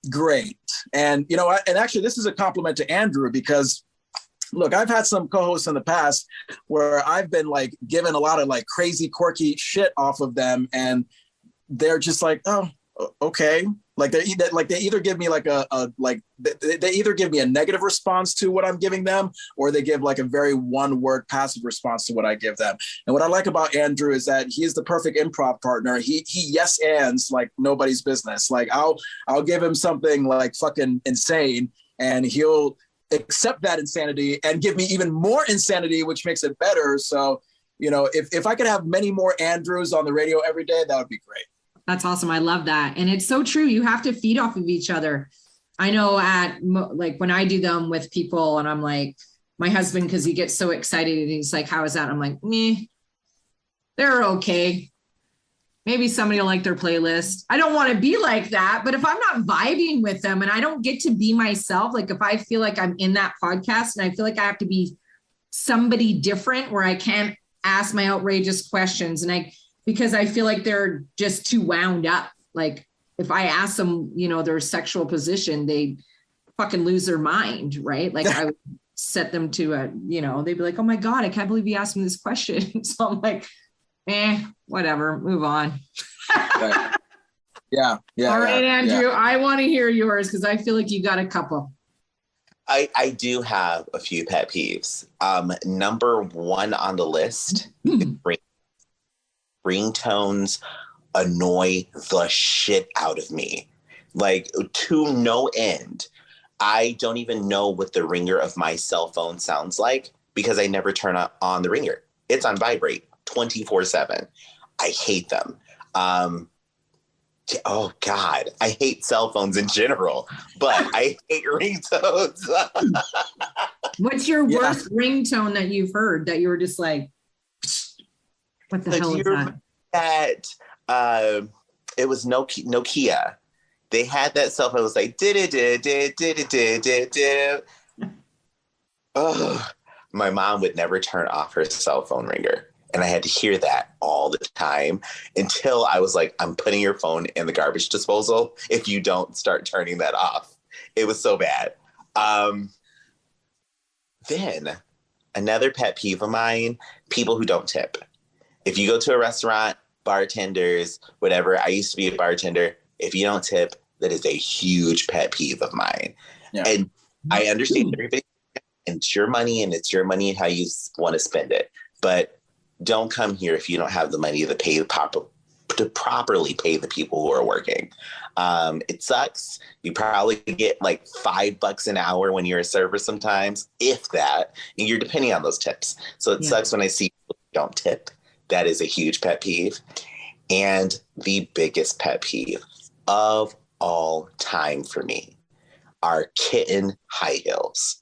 great. And you know what? And actually, this is a compliment to Andrew, because look, I've had some co-hosts in the past where I've been like given a lot of like crazy, quirky shit off of them, and they're just like, oh, okay. Like they either give me like they either give me a negative response to what I'm giving them, or they give like a very one-word passive response to what I give them. And what I like about Andrew is that he is the perfect improv partner. He yes ands like nobody's business. Like I'll give him something like fucking insane, and he'll accept that insanity and give me even more insanity, which makes it better. So, you know, if I could have many more Andrews on the radio every day, that would be great. That's awesome. I love that. And it's so true. You have to feed off of each other. I know like when I do them with people and I'm like, my husband, because he gets so excited and he's like, how is that? I'm like, meh, they're okay. Maybe somebody will like their playlist. I don't want to be like that, but if I'm not vibing with them and I don't get to be myself, like if I feel like I'm in that podcast and I feel like I have to be somebody different where I can't ask my outrageous questions because I feel like they're just too wound up. Like if I ask them, you know, their sexual position, they fucking lose their mind, right? Like I would set them to they'd be like, oh my God, I can't believe you asked me this question. So I'm like, whatever, move on. Yeah. All right, Andrew, I want to hear yours because I feel like you got a couple. I do have a few pet peeves. Number one on the list, ringtones annoy the shit out of me, like to no end. I don't even know what the ringer of my cell phone sounds like because I never turn on the ringer. It's on vibrate 24/7. I hate them. Oh God, I hate cell phones in general, but I hate ringtones. What's your worst ringtone that you've heard that you were just like, what the hell is that? It was Nokia. They had that cell phone. It was like oh, my mom would never turn off her cell phone ringer. And I had to hear that all the time until I was like, I'm putting your phone in the garbage disposal if you don't start turning that off. It was so bad. Then another pet peeve of mine, people who don't tip. If you go to a restaurant, bartenders, whatever, I used to be a bartender. If you don't tip, that is a huge pet peeve of mine. Yeah. And I understand everybody, and it's your money and it's your money and how you want to spend it. But don't come here if you don't have the money to pay to properly pay the people who are working. It sucks. You probably get like $5 an hour when you're a server sometimes, if that, and you're depending on those tips. So it sucks when I see people who don't tip. That is a huge pet peeve. And the biggest pet peeve of all time for me are kitten high heels.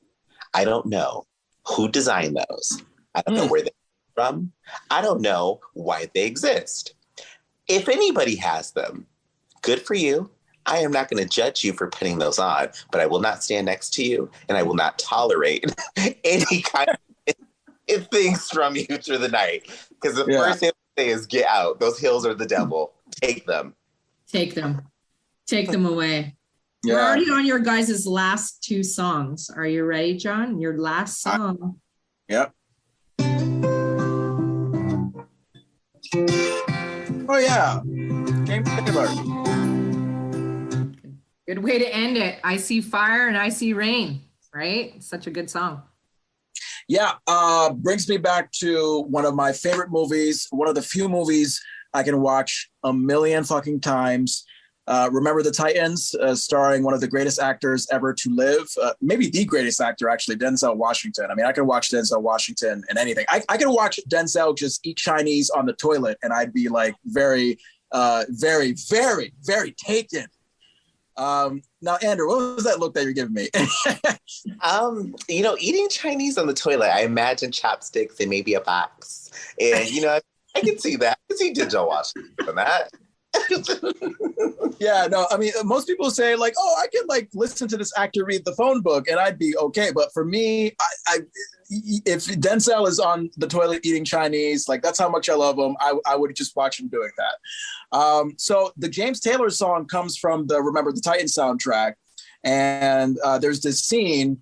I don't know who designed those. I don't know where they're from. I don't know why they exist. If anybody has them, good for you. I am not going to judge you for putting those on, but I will not stand next to you and I will not tolerate any kind of things from you through the night. Because the first thing I say is get out. Those heels are the devil. Take them. Take them. Take them away. Yeah. We're already on your guys' last 2 songs. Are you ready, Jon? Your last song. Yep. Oh yeah, James Taylor. Good way to end it. I see fire and I see rain, right? Such a good song. Yeah, brings me back to one of my favorite movies, one of the few movies I can watch a million fucking times. Remember the Titans, starring one of the greatest actors ever to live, maybe the greatest actor, actually, Denzel Washington. I mean, I can watch Denzel Washington in anything. I can watch Denzel just eat Chinese on the toilet, and I'd be like very, very, very, very taken. Now, Andrew, what was that look that you're giving me? Eating Chinese on the toilet, I imagine chopsticks and maybe a box. And, I can see that. I can see Denzel Washington doing that. Yeah, no, I mean, most people say like, oh, I can like listen to this actor read the phone book and I'd be okay. But for me, if Denzel is on the toilet eating Chinese, like that's how much I love him. I would just watch him doing that. So the James Taylor song comes from the Remember the Titans soundtrack. And there's this scene,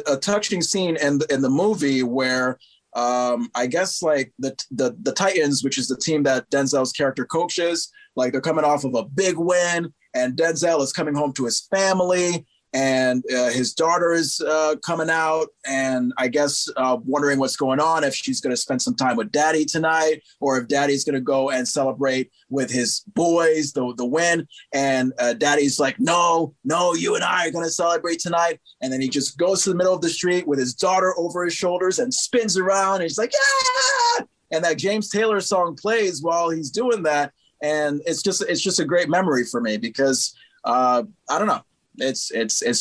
a touching scene in the movie where I guess like the Titans, which is the team that Denzel's character coaches, like they're coming off of a big win, and Denzel is coming home to his family, and his daughter is coming out, and I guess wondering what's going on, if she's going to spend some time with daddy tonight, or if daddy's going to go and celebrate with his boys the win. And daddy's like, no, you and I are going to celebrate tonight. And then he just goes to the middle of the street with his daughter over his shoulders and spins around, and he's like, yeah! And that James Taylor song plays while he's doing that. And it's just a great memory for me because I don't know. It's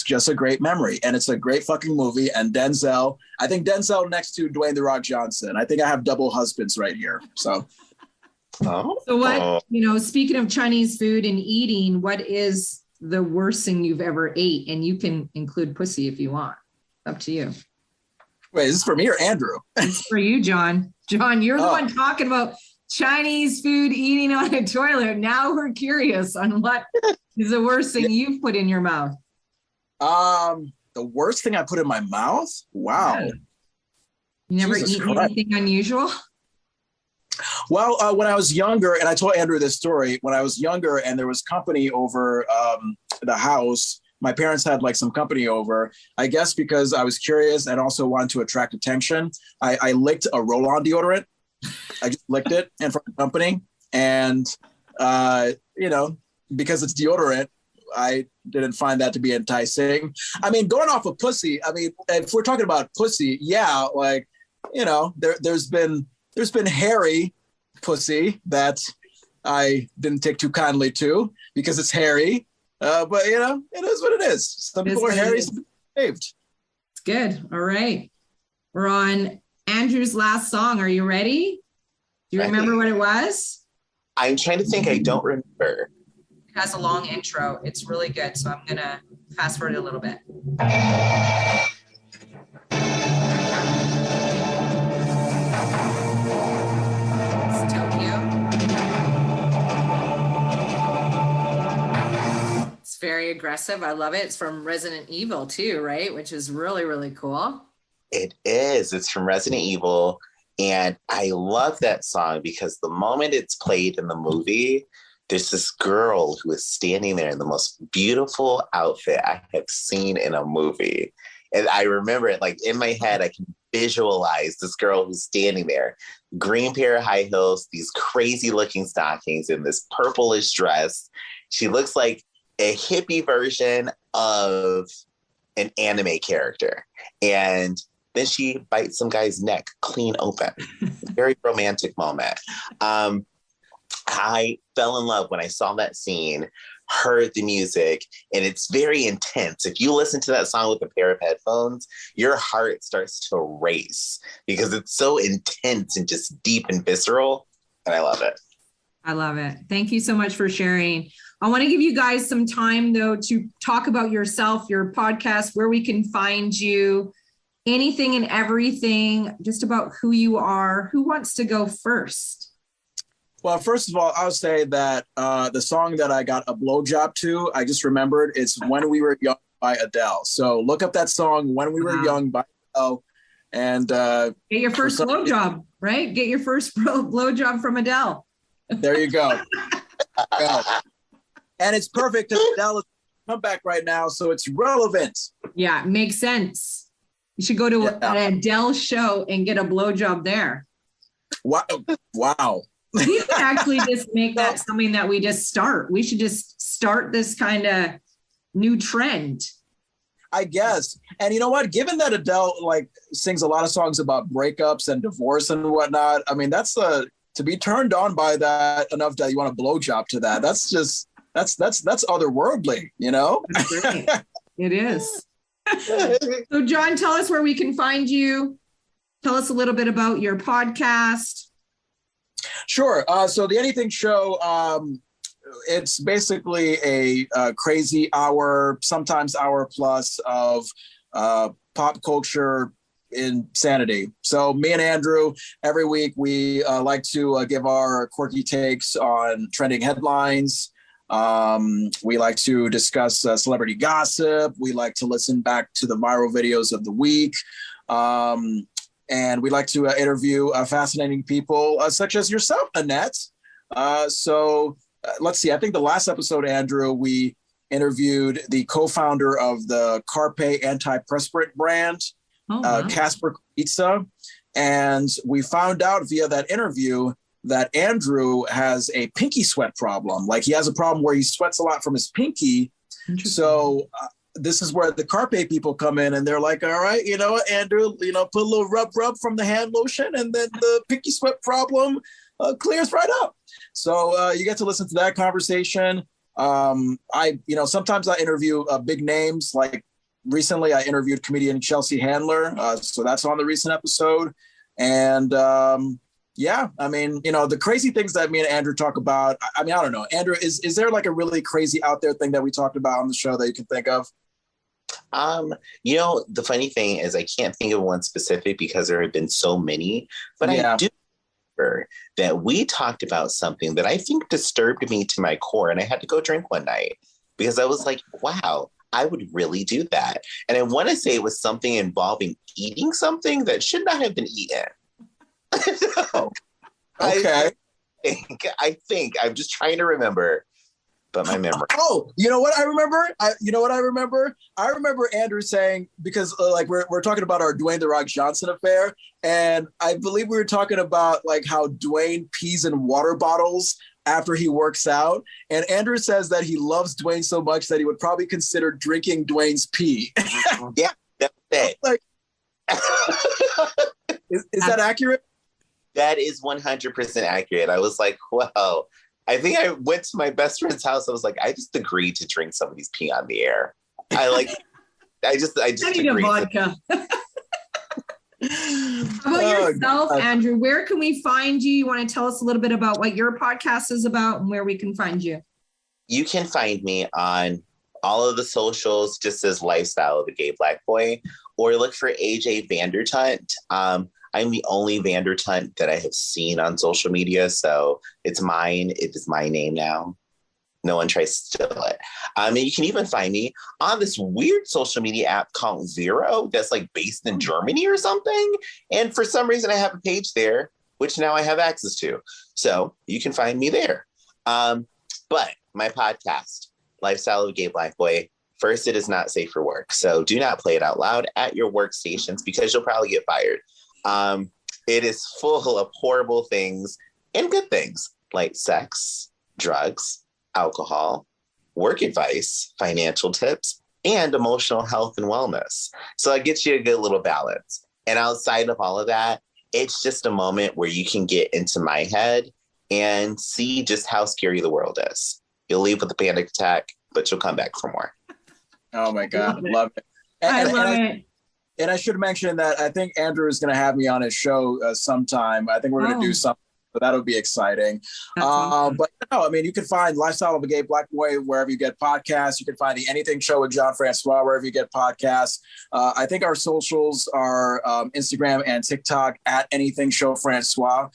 just a great memory, and it's a great fucking movie. And Denzel, I think Denzel next to Dwayne The Rock Johnson. I think I have double husbands right here. So what, speaking of Chinese food and eating, what is the worst thing you've ever ate? And you can include pussy if you want. Up to you. Wait, is this for me or Andrew? It's for you, Jon. Jon, you're the one talking about Chinese food eating on a toilet. Now we're curious on what is the worst thing you've put in your mouth. The worst thing I put in my mouth? Wow. Yeah. You never eaten anything unusual? Well, when I was younger, and I told Andrew this story, when I was younger and there was company over the house, my parents had like some company over, I guess because I was curious and also wanted to attract attention. I licked a roll-on deodorant. I just licked it in front of the company, and because it's deodorant, I didn't find that to be enticing. I mean, going off of pussy, I mean, if we're talking about pussy, yeah, like, there's been hairy pussy that I didn't take too kindly to because it's hairy. But it is what it is. Some people are hairy, some shaved. It's good. All right. We're on Andrew's last song. Are you ready? Do you remember what it was? I'm trying to think. I don't remember. It has a long intro. It's really good. So I'm going to fast forward a little bit. It's Tokyo. It's very aggressive. I love it. It's from Resident Evil too, right? Which is really, really cool. It is. It's from Resident Evil. And I love that song because the moment it's played in the movie, there's this girl who is standing there in the most beautiful outfit I have seen in a movie. And I remember it like in my head, I can visualize this girl who's standing there, green pair of high heels, these crazy looking stockings in this purplish dress. She looks like a hippie version of an anime character. And then she bites some guy's neck clean open. Very romantic moment. I fell in love when I saw that scene, heard the music, and it's very intense. If you listen to that song with a pair of headphones, your heart starts to race because it's so intense and just deep and visceral. And I love it. I love it. Thank you so much for sharing. I want to give you guys some time, though, to talk about yourself, your podcast, where we can find you, anything and everything, just about who you are. Who wants to go first? Well, first of all, I'll say that the song that I got a blowjob to, I just remembered, it's When We Were Young by Adele. So look up that song, When We Were Young by Adele. And get your first blowjob, right? Get your first blowjob from Adele. There you go. And it's perfect because Adele is come back right now, so it's relevant. Yeah, it makes sense. You should go to an Adele show and get a blowjob there. Wow. We could actually just make that something that we just start. We should just start this kind of new trend. I guess. And you know what? Given that Adele like sings a lot of songs about breakups and divorce and whatnot, I mean, that's to be turned on by that enough that you want a blowjob to that. That's just that's otherworldly, you know? It is. So Jon, tell us where we can find you. Tell us a little bit about your podcast. Sure. So the Anything Show, it's basically a crazy hour, sometimes hour plus of pop culture insanity. So me and Andrew, every week we like to give our quirky takes on trending headlines. We like to discuss celebrity gossip. We like to listen back to the viral videos of the week. And we like to interview fascinating people such as yourself, Annette. So let's see. I think the last episode, Andrew, we interviewed the co-founder of the Carpe antiperspirant brand, Casper Pizza. And we found out via that interview that Andrew has a pinky sweat problem. Like he has a problem where he sweats a lot from his pinky. So this is where the Carpe people come in and they're like, all right, you know, Andrew, you know, put a little rub from the hand lotion and then the pinky sweat problem clears right up. So you get to listen to that conversation. Sometimes I interview big names. Like recently I interviewed comedian Chelsea Handler. So that's on the recent episode. And I mean, you know, the crazy things that me and Andrew talk about, I mean, I don't know. Andrew, is there like a really crazy out there thing that we talked about on the show that you can think of? You know, the funny thing is I can't think of one specific because there have been so many, but I do remember that we talked about something that I think disturbed me to my core, and I had to go drink one night because I was like, wow, I would really do that. And I want to say it was something involving eating something that should not have been eaten. Okay. I think I'm just trying to remember, but my memory. Oh, you know what I remember? I remember Andrew saying, because like we're talking about our Dwayne "The Rock" Johnson affair, and I believe we were talking about like how Dwayne pees in water bottles after he works out, and Andrew says that he loves Dwayne so much that he would probably consider drinking Dwayne's pee. Yeah, that's it. Like, is that accurate? That is 100% accurate. I was like, wow. I think I went to my best friend's house. I was like, I just agreed to drink somebody's pee on the air. I just need a vodka. How about yourself, Andrew? Where can we find you? You want to tell us a little bit about what your podcast is about and where we can find you? You can find me on all of the socials, just as Lifestyle of a Gay Black Boy, or look for AJ Vandertunt. I'm the only Vandertunt that I have seen on social media, so it's mine. It is my name now. No one tries to steal it. And you can even find me on this weird social media app called Zero that's like based in Germany or something. And for some reason, I have a page there, which now I have access to. So you can find me there. But my podcast, Lifestyle of a Gay Black Boy, first, it is not safe for work. So do not play it out loud at your workstations because you'll probably get fired. It is full of horrible things and good things like sex, drugs, alcohol, work advice, financial tips, and emotional health and wellness. So it gets you a good little balance. And outside of all of that, it's just a moment where you can get into my head and see just how scary the world is. You'll leave with a panic attack, but you'll come back for more. Oh my God, love it. I love it. And I should mention that I think Andrew is going to have me on his show sometime. I think we're going to do something, so that'll be exciting. Awesome. But no, I mean, you can find Lifestyle of a Gay Black Boy wherever you get podcasts. You can find the Anything Show with Jon Francois wherever you get podcasts. I think our socials are Instagram and TikTok at Anything Show Francois.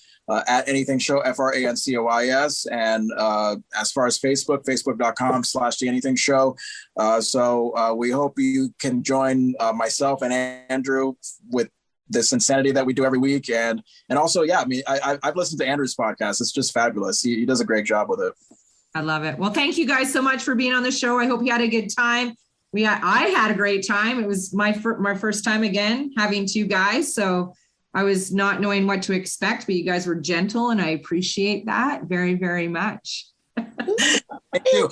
At Anything Show, FRANCOIS. And as far as Facebook, facebook.com/The Anything Show. So we hope you can join myself and Andrew with this insanity that we do every week. And also, yeah, I mean, I've listened to Andrew's podcast. It's just fabulous. He does a great job with it. I love it. Well, thank you guys so much for being on the show. I hope you had a good time. I had a great time. It was my first time again having two guys. So I was not knowing what to expect, but you guys were gentle and I appreciate that very, very much. Thank you.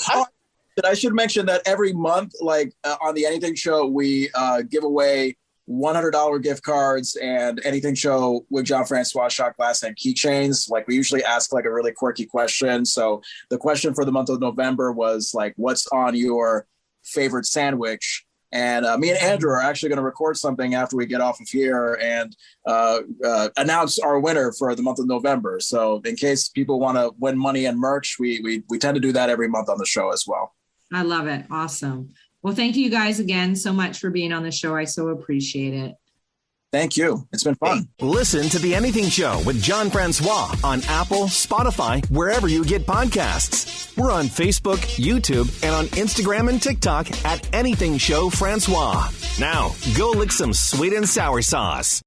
I should mention that every month, like on the Anything Show, we give away $100 gift cards and Anything Show with Jon Francois shot glass and keychains. Like we usually ask like a really quirky question. So the question for the month of November was like, what's on your favorite sandwich? And me and Andrew are actually going to record something after we get off of here and announce our winner for the month of November. So in case people want to win money and merch, we tend to do that every month on the show as well. I love it. Awesome. Well, thank you guys again so much for being on the show. I so appreciate it. Thank you. It's been fun. Listen to The Anything Show with Jon Francois on Apple, Spotify, wherever you get podcasts. We're on Facebook, YouTube, and on Instagram and TikTok at Anything Show Francois. Now, go lick some sweet and sour sauce.